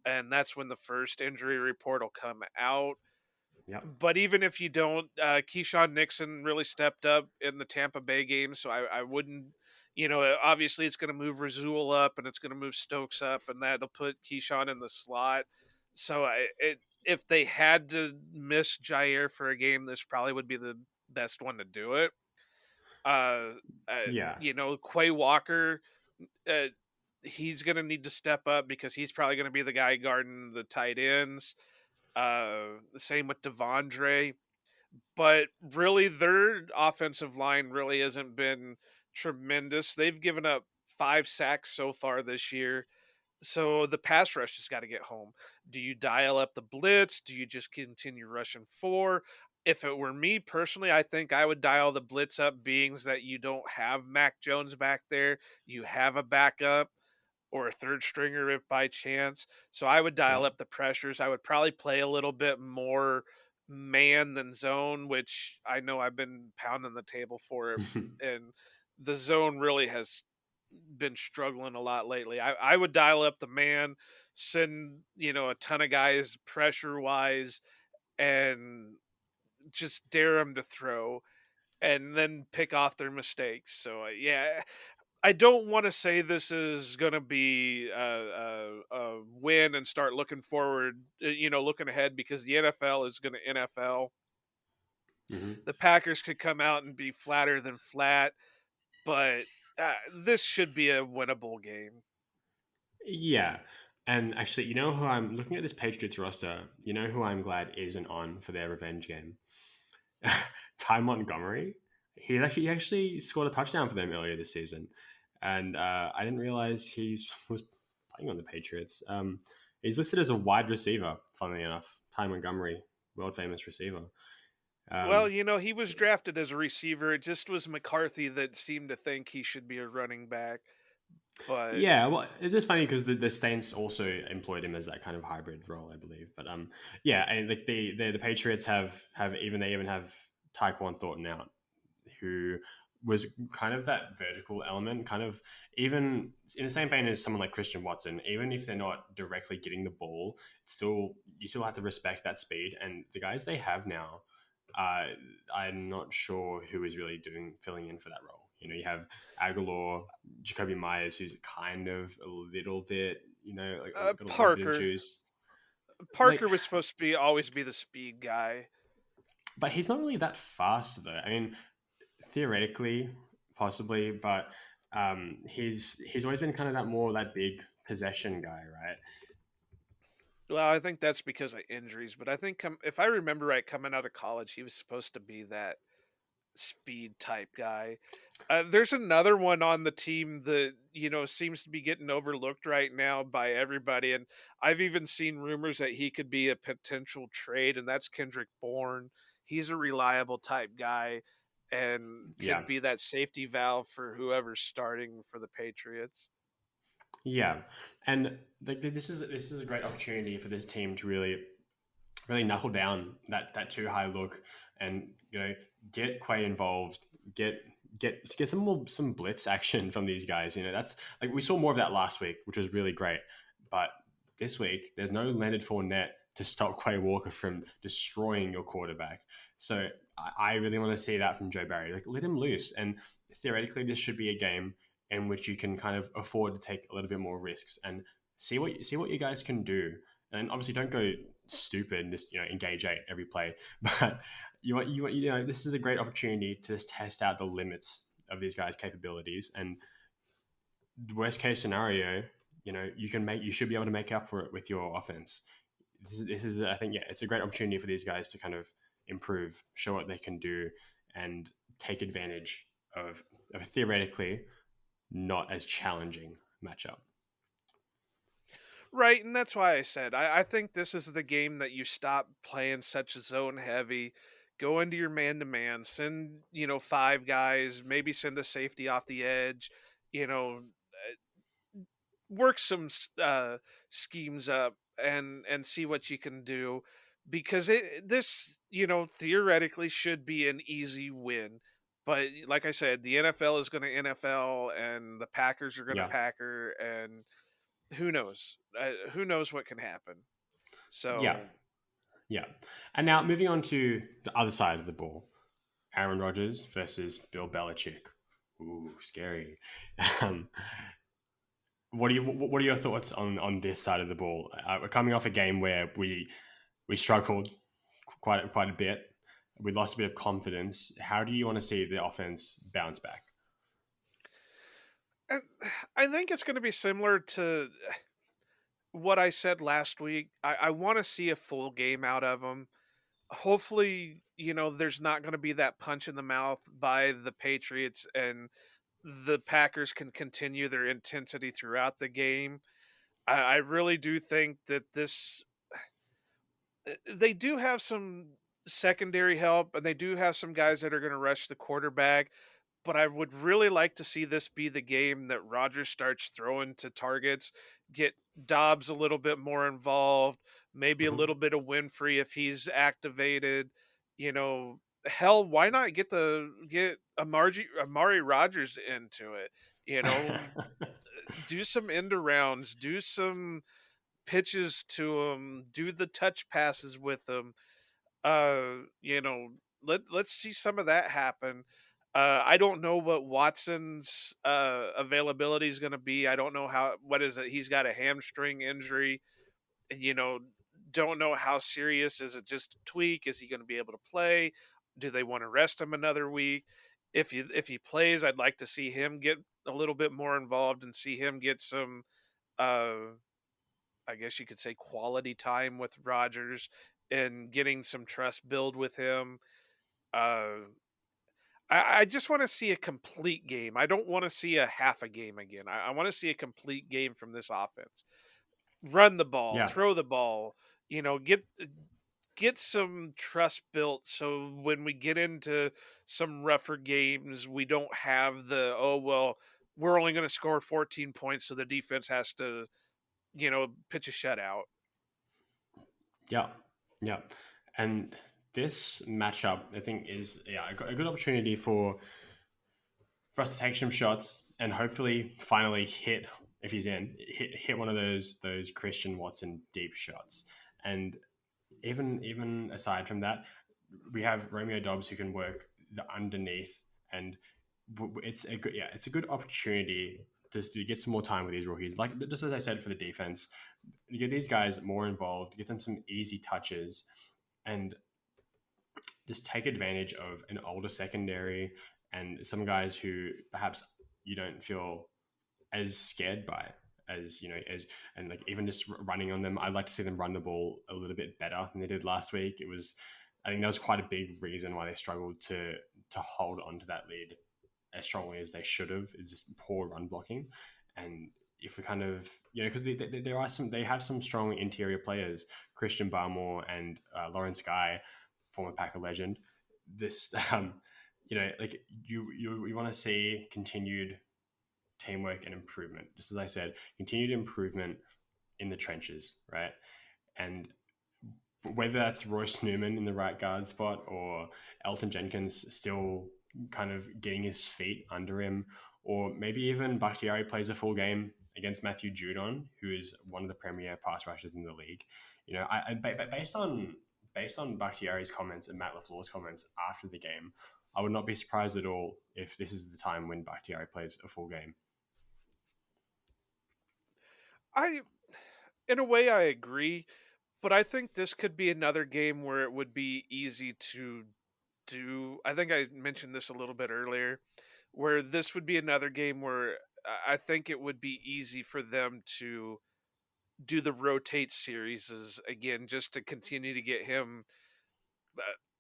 and that's when the first injury report will come out. yep. But even if you don't, Keyshawn Nixon really stepped up in the Tampa Bay game, so I wouldn't. Obviously it's going to move Razul up and it's going to move Stokes up, and that'll put Keyshawn in the slot. So if they had to miss Jair for a game, this probably would be the best one to do it. Uh, Yeah. Quay Walker, uh, he's going to need to step up because he's probably going to be the guy guarding the tight ends. The same with Devondre, but really their offensive line really hasn't been tremendous. They've given up 5 sacks so far this year. So the pass rush has got to get home. Do you dial up the blitz? Do you just continue rushing four? If it were me personally, I think I would dial the blitz up, being that you don't have Mac Jones back there. You have a backup or a third stringer if by chance. So I would dial Yep. up the pressures. I would probably play a little bit more man than zone, which I know I've been pounding the table for it. And the zone really has been struggling a lot lately. I would dial up the man, send, a ton of guys pressure wise, and just dare them to throw and then pick off their mistakes. So, yeah, I don't want to say this is going to be a win and start looking forward, looking ahead because the NFL is going to NFL. Hmm. The Packers could come out and be flatter than flat, but this should be a winnable game. Yeah. And actually, you know who I'm looking at this Patriots roster, you know who I'm glad isn't on for their revenge game? Ty Montgomery. He actually scored a touchdown for them earlier this season. And I didn't realize he was playing on the Patriots. He's listed as a wide receiver, funnily enough. Ty Montgomery, world famous receiver. Well, Um, he so was drafted as a receiver. It just was McCarthy that seemed to think he should be a running back. But Yeah, well, it's just funny because the Saints also employed him as that kind of hybrid role, I believe. But yeah, and like the Patriots they even have Tyquan Thornton out, who was kind of that vertical element, kind of even in the same vein as someone like Christian Watson. Even if they're not directly getting the ball, you still have to respect that speed. And the guys they have now, uh, I'm not sure who is really doing filling in for that role. You have Aguilar, Jacoby Myers, who's kind of a little bit, like got a little bit of Parker, juice. Like, Parker was supposed to be always be the speed guy. but he's not really that fast though. I mean, theoretically, possibly, but He's always been kind of that big possession guy, right? Well, I think that's because of injuries, but I think if I remember right, coming out of college, he was supposed to be that speed type guy. There's another one on the team that seems to be getting overlooked right now by everybody, and I've even seen rumors that he could be a potential trade, and that's Kendrick Bourne. He's a reliable type guy, and Yeah, could be that safety valve for whoever's starting for the Patriots. yeah, and this is a great opportunity for this team to really knuckle down that too high look, and get Quay involved, get get some blitz action from these guys. That's like we saw more of that last week, which was really great. But this week, there's no Leonard Fournette to stop Quay Walker from destroying your quarterback. So I really want to see that from Joe Barry. Like let him loose, and theoretically, this should be a game in which you can kind of afford to take a little bit more risks and see what you guys can do. And obviously, don't go stupid and just engage eight every play. But this is a great opportunity to just test out the limits of these guys' capabilities. And the worst case scenario, you should be able to make up for it with your offense. This is I think, yeah, it's a great opportunity for these guys to kind of improve, show what they can do, and take advantage of theoretically not as challenging matchup. Right, and that's why I said I think this is the game that you stop playing such zone heavy, go into your man to man, send five guys, maybe send a safety off the edge, you know, work some schemes up and see what you can do, because this theoretically should be an easy win. But like I said, the NFL is going to NFL, and the Packers are going to Yeah, Packer, and who knows what can happen. yeah, So yeah. And now moving on to the other side of the ball, Aaron Rodgers versus Bill Belichick. Ooh, scary. Um, what are your thoughts on this side of the ball? We're coming off a game where we struggled quite a bit. We lost a bit of confidence. How do you want to see the offense bounce back? I, I think it's going to be similar to what I said last week. I want to see a full game out of them. Hopefully, there's not going to be that punch in the mouth by the Patriots, and the Packers can continue their intensity throughout the game. I really do think that they do have some secondary help, and they do have some guys that are going to rush the quarterback. But I would really like to see this be the game that Rodgers starts throwing to targets, get Dobbs a little bit more involved, maybe a Mm-hmm. little bit of Winfrey if he's activated. Hell, why not get Amari Rogers into it? You know, do some end arounds, do some pitches to him, do the touch passes with him. uh you know let's see some of that happen. I don't know what Watson's availability is going to be. I don't know what is it, he's got a hamstring injury. you know don't know how serious. Is it just a tweak? Is he going to be able to play? Do they want to rest him another week? If he plays, I'd like to see him get a little bit more involved and see him get some uh I guess you could say quality time with Rodgers, and getting some trust build with him. Uh, I just want to see a complete game. I don't want to see a half a game again. I want to see a complete game from this offense. Run the ball, Yeah, throw the ball. Get some trust built, so when we get into some rougher games, we don't have the, oh well, we're only going to score 14 points, so the defense has to pitch a shutout. yeah, yeah. And this matchup, I think, is a good opportunity for us to take some shots and hopefully finally hit, if he's in, hit one of those Christian Watson deep shots. And even aside from that, we have Romeo Dobbs who can work the underneath, and it's a good opportunity just to get some more time with these rookies. Like just as I said for the defense, you get these guys more involved, get them some easy touches, and just take advantage of an older secondary and some guys who perhaps you don't feel as scared by it as as and like even just running on them. I'd like to see them run the ball a little bit better than they did last week. I think that was quite a big reason why they struggled to hold on to that lead as strongly as they should have. Is just poor run blocking. And if we kind of because there are they have some strong interior players, Christian Barmore and Lawrence Guy, former Packer legend. This like you want to see continued teamwork and improvement. Just as I said, continued improvement in the trenches, right? And whether that's Royce Newman in the right guard spot or Elton Jenkins still kind of getting his feet under him, or maybe even Bakhtiari plays a full game against Matthew Judon, who is one of the premier pass rushers in the league. Based on Bakhtiari's comments and Matt LaFleur's comments after the game, I would not be surprised at all if this is the time when Bakhtiari plays a full game. I, in a way, I agree, but I think this could be another game where it would be easy to do. I think I mentioned this a little bit earlier, where this would be another game where I think it would be easy for them to do the rotate series again, just to continue to get him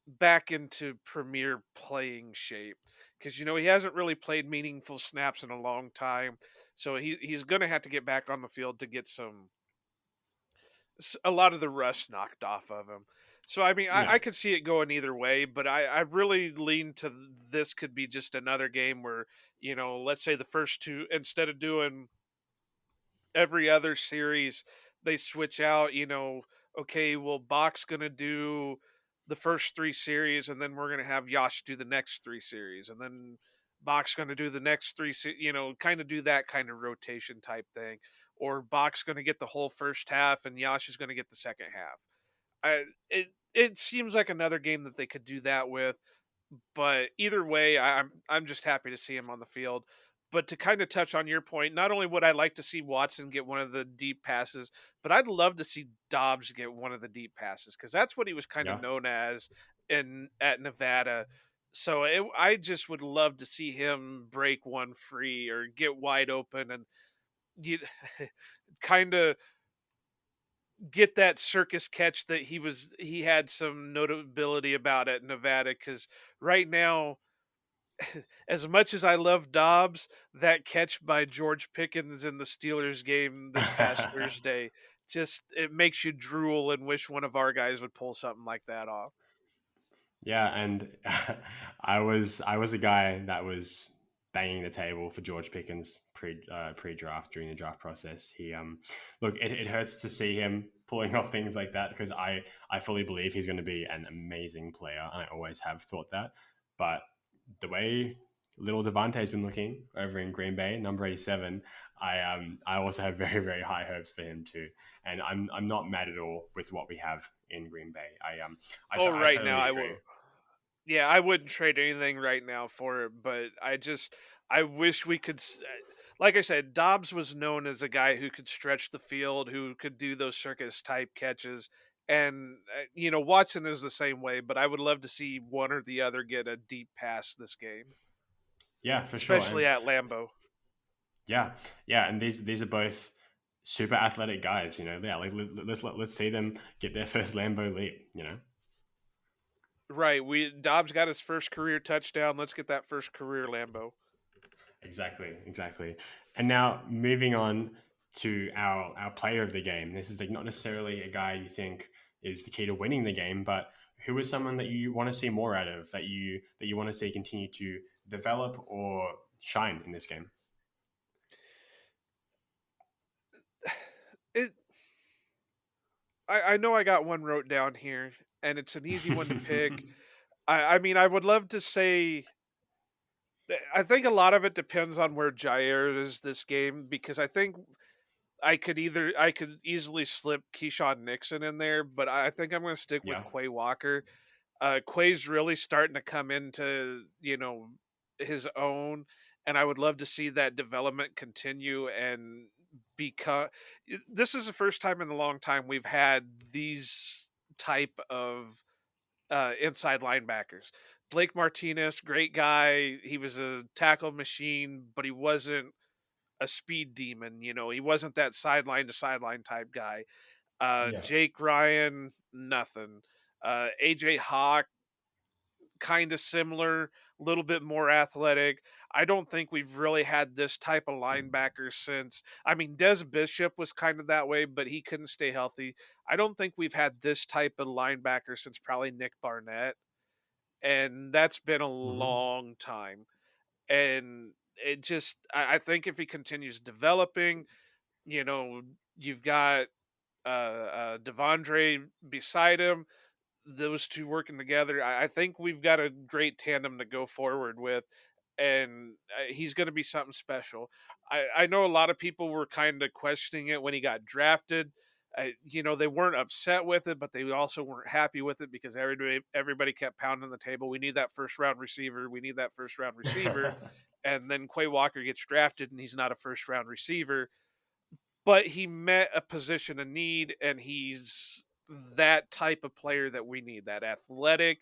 back into premier playing shape, because he hasn't really played meaningful snaps in a long time, so he's going to have to get back on the field to get a lot of the rust knocked off of him. So I mean, Yeah, I could see it going either way, but I really lean to this could be just another game where let's say the first two, instead of doing every other series, they switch out. Okay, well, Bach's gonna do the first three series, and then we're gonna have Yash do the next three series, and then Bach's gonna do the next three. Kind of do that kind of rotation type thing, or Bach's gonna get the whole first half, and Yash is gonna get the second half. It seems like another game that they could do that with, but either way, I'm just happy to see him on the field. But to kind of touch on your point, not only would I like to see Watson get one of the deep passes, but I'd love to see Dobbs get one of the deep passes, because that's what he was kind of yeah. known as in at Nevada. So I just would love to see him break one free or get wide open and you kind of get that circus catch that he had some notability about at Nevada. Because right now, as much as I love Dobbs, that catch by George Pickens in the Steelers game this past Thursday, just it makes you drool and wish one of our guys would pull something like that off. Yeah, and I was a guy that was banging the table for George Pickens pre draft during the draft process. He look, it hurts to see him pulling off things like that because I fully believe he's going to be an amazing player. I always have thought that, but the way little Devante's been looking over in Green Bay, number 87, I also have very very high hopes for him too, and I'm not mad at all with what we have in Green Bay. Oh, I right now totally I agree. will. Yeah, I wouldn't trade anything right now for it, but I wish we could. Like I said, Dobbs was known as a guy who could stretch the field, who could do those circus type catches, and Watson is the same way. But I would love to see one or the other get a deep pass this game, Yeah, for sure. especially And at Lambeau. yeah, yeah, and these are both super athletic guys. Yeah, like let's see them get their first Lambo leap. Right, we Dobbs got his first career touchdown. Let's get that first career Lambeau. Exactly, exactly. And now moving on to our player of the game. This is like not necessarily a guy you think is the key to winning the game, but who is someone that you want to see more out of, that you want to see continue to develop or shine in this game. It. I know I got one wrote down here, and it's an easy one to pick. I mean, I would love to say. I think a lot of it depends on where Jair is this game, because I think I could easily slip Keyshawn Nixon in there, but I think I'm going to stick with Yeah. Quay Walker. Quay's really starting to come into his own, and I would love to see that development continue and become. This is the first time in a long time we've had these type of inside linebackers. Blake Martinez, great guy. He was a tackle machine, but he wasn't a speed demon. He wasn't that sideline to sideline type guy. Yeah. Jake Ryan, nothing. AJ Hawk, kind of similar, a little bit more athletic. I don't think we've really had this type of linebacker since. I mean, Des Bishop was kind of that way, but he couldn't stay healthy. I don't think we've had this type of linebacker since probably Nick Barnett, and that's been a Hmm. long time. And I think if he continues developing, you know, you've got Devondre beside him, those two working together, I think we've got a great tandem to go forward with, and he's going to be something special. I know a lot of people were kind of questioning it when he got drafted. They weren't upset with it, but they also weren't happy with it because everybody kept pounding the table. We need that first round receiver. We need that first round receiver. And then Quay Walker gets drafted, and he's not a first round receiver, but he met a position of need, and he's that type of player that we need, that athletic,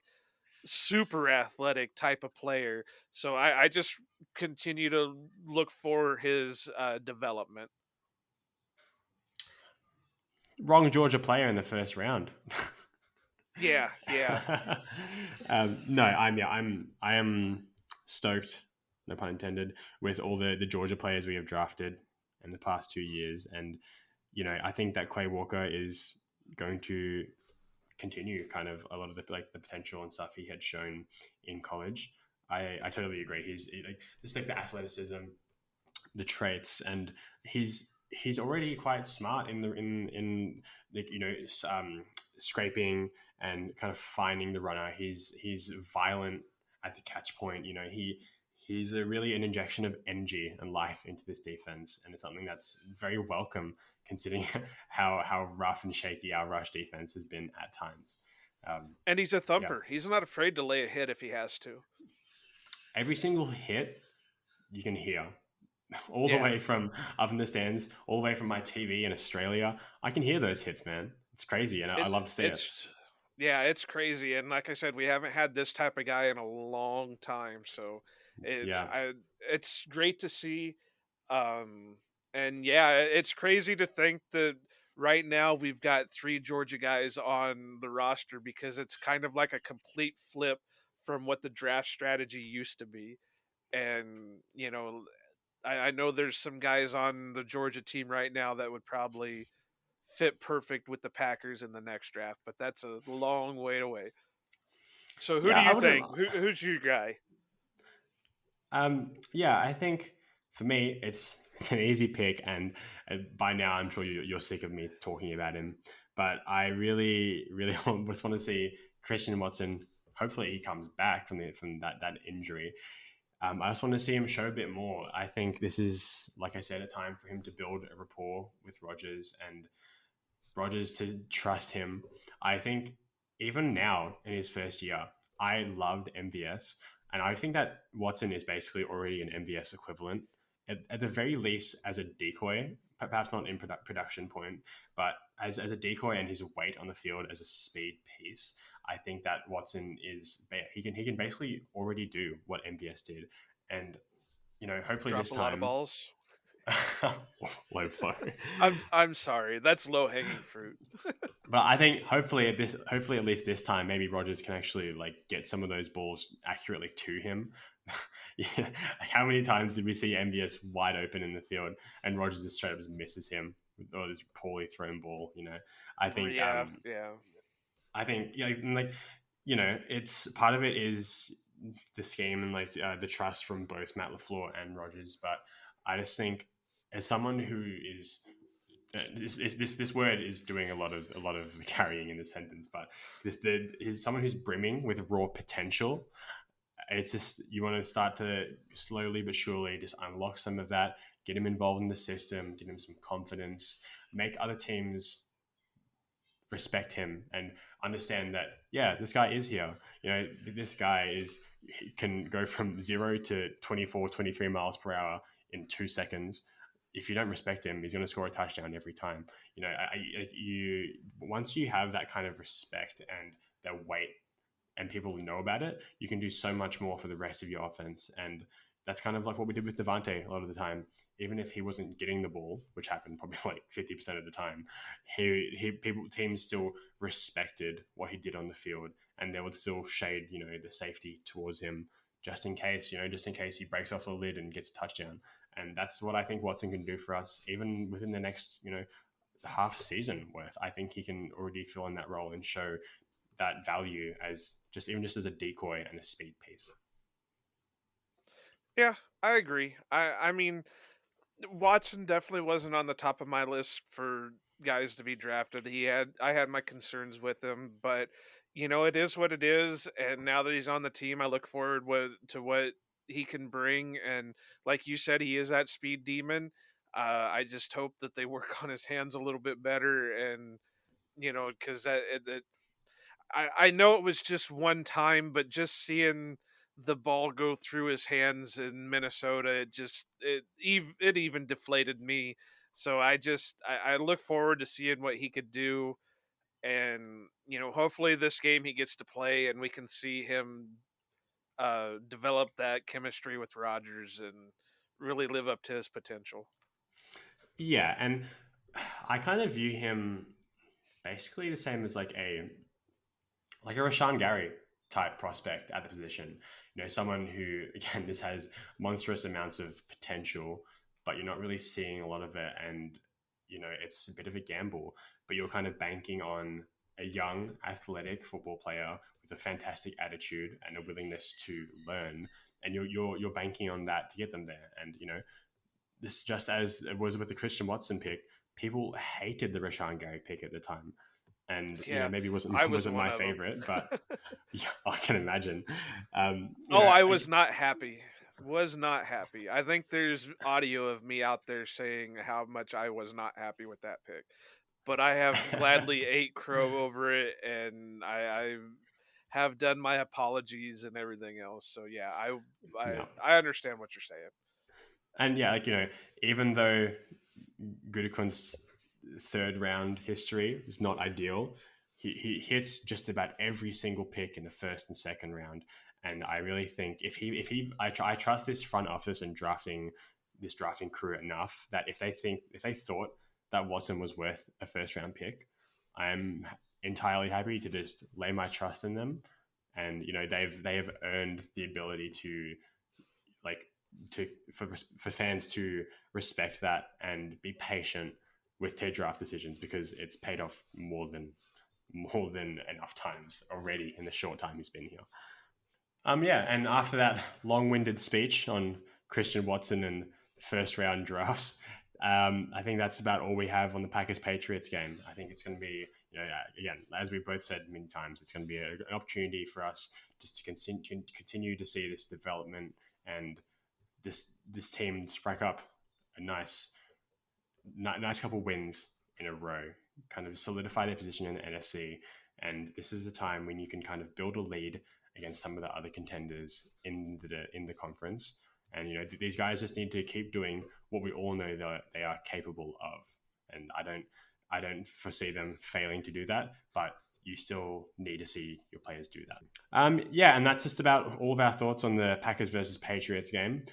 super athletic type of player. So I just continue to look for his development. Wrong Georgia player in the first round. Yeah, yeah. No, I am stoked, no pun intended, with all the Georgia players we have drafted in the past 2 years, and I think that Quay Walker is going to continue kind of a lot of the potential and stuff he had shown in college. I totally agree. Like just like the athleticism, the traits, and he's already quite smart in like scraping and kind of finding the runner. He's violent at the catch point. He's really an injection of energy and life into this defense, and it's something that's very welcome considering how rough and shaky our rush defense has been at times. And he's a Yeah, thumper. He's not afraid to lay a hit if he has to. every single hit you can hear all the Yeah. way from up in the stands, all the way from my TV in Australia. I can hear those hits, man. It's crazy, and I It love to see it. it's yeah, it's crazy, and like I said, we haven't had this type of guy in a long time, so it Yeah, I it's great to see. Um, and yeah, it's crazy to think that right now we've got three Georgia guys on the roster because it's kind of like a complete flip from what the draft strategy used to be. And I know there's some guys on the Georgia team right now that would probably fit perfect with the Packers in the next draft, but that's a long way away. So who do yeah. I you wouldn't. think? Who's your guy? Yeah, I think for me, it's an easy pick, and by now I'm sure you're sick of me talking about him. But I really, really just want to see Christian Watson. Hopefully, he comes back from that injury. I just want to see him show a bit more. I think this is, like I said, a time for him to build a rapport with Rogers and Rogers to trust him. I think even now in his first year, I loved MVS, and I think that Watson is basically already an MVS equivalent, at the very least as a decoy. Perhaps not in production point, but as a decoy and his weight on the field as a speed piece, I think that Watson is he can basically already do what MVS did, and hopefully this Drop a lot of time, balls. low flow. I'm sorry. That's low hanging fruit. But I think hopefully at least this time, maybe Rogers can actually like get some of those balls accurately to him. Yeah, like how many times did we see MVS wide open in the field and Rogers just straight up just misses him or this poorly thrown ball? I think Yeah, yeah. I think yeah, like it's part of it is the scheme and like the trust from both Matt LaFleur and Rogers, but I just think as someone who is this word is doing a lot of carrying in the sentence, but is someone who's brimming with raw potential. It's just you want to start to slowly but surely just unlock some of that, get him involved in the system, give him some confidence, make other teams respect him and understand that yeah, this guy is here. This guy can go from 0 to 24, 23 miles per hour in 2 seconds. If you don't respect him, he's going to score a touchdown every time. You once you have that kind of respect and the weight and people know about it, you can do so much more for the rest of your offense. And that's kind of like what we did with Devontae a lot of the time. Even if he wasn't getting the ball, which happened probably like 50% of the time, teams still respected what he did on the field, and they would still shade, the safety towards him just in case, just in case he breaks off the lid and gets a touchdown. And that's what I think Watson can do for us, even within the next, half season worth. I think he can already fill in that role and show that value as just as a decoy and a speed piece. Yeah, I agree. I mean, Watson definitely wasn't on the top of my list for guys to be drafted. I had my concerns with him, but it is what it is. And now that he's on the team, I look forward to what he can bring. And like you said, he is that speed demon. I just hope that they work on his hands a little bit better, and because that I know it was just one time, but just seeing the ball go through his hands in Minnesota, it even deflated me. So I look forward to seeing what he could do, and hopefully this game he gets to play and we can see him develop that chemistry with Rodgers and really live up to his potential. Yeah, and I kind of view him basically the same as like a Rashawn Gary type prospect at the position. Someone who again just has monstrous amounts of potential, but you're not really seeing a lot of it, and it's a bit of a gamble. But you're kind of banking on a young, athletic football player with a fantastic attitude and a willingness to learn, and you're banking on that to get them there. And this, just as it was with the Christian Watson pick, people hated the Rashawn Gary pick at the time, and Yeah, maybe I was wasn't one my of them. favorite, but yeah, I can imagine. Oh, I was not happy. Was not happy. I think there's audio of me out there saying how much I was not happy with that pick. But I have gladly ate crow over it, and I have done my apologies and everything else. So yeah, no, I understand what you're saying. and yeah, even though Gutekunst's third round history is not ideal, he hits just about every single pick in the first and second round. And I really think I trust this front office and this drafting crew enough that if they thought that Watson was worth a first round pick, I'm entirely happy to just lay my trust in them. And they have earned the ability to like for fans to respect that and be patient with their draft decisions, because it's paid off more than enough times already in the short time he's been here. Yeah, and after that long-winded speech on Christian Watson and first round drafts, I think that's about all we have on the Packers Patriots game. I think it's going to be, again, as we both said many times, it's going to be an opportunity for us just to continue to see this development, and this team strike up a nice couple wins in a row, kind of solidify their position in the NFC. And this is the time when you can kind of build a lead against some of the other contenders in the conference. And these guys just need to keep doing what we all know that they are capable of. And I don't foresee them failing to do that, but you still need to see your players do that. Yeah, and that's just about all of our thoughts on the Packers versus Patriots game.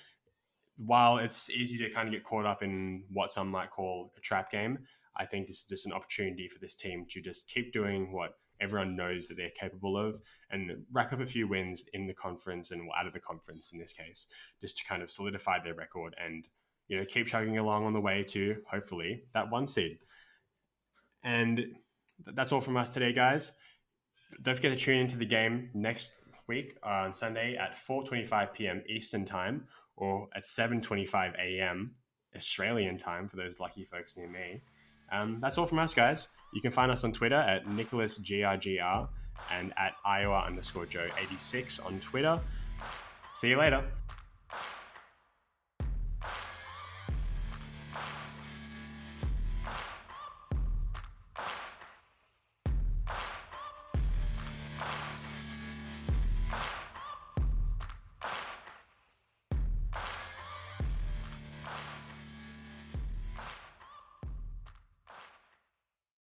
While it's easy to kind of get caught up in what some might call a trap game, I think this is just an opportunity for this team to just keep doing what everyone knows that they're capable of, and rack up a few wins in the conference and out of the conference in this case, just to kind of solidify their record and keep chugging along on the way to hopefully that one seed. And that's all from us today, guys. Don't forget to tune into the game next week on Sunday at 4:25 p.m. Eastern Time, or at 7:25 a.m. Australian Time for those lucky folks near me. That's all from us, guys. You can find us on Twitter at NicholasGRGR and at Iowa_Joe86 on Twitter. See you later.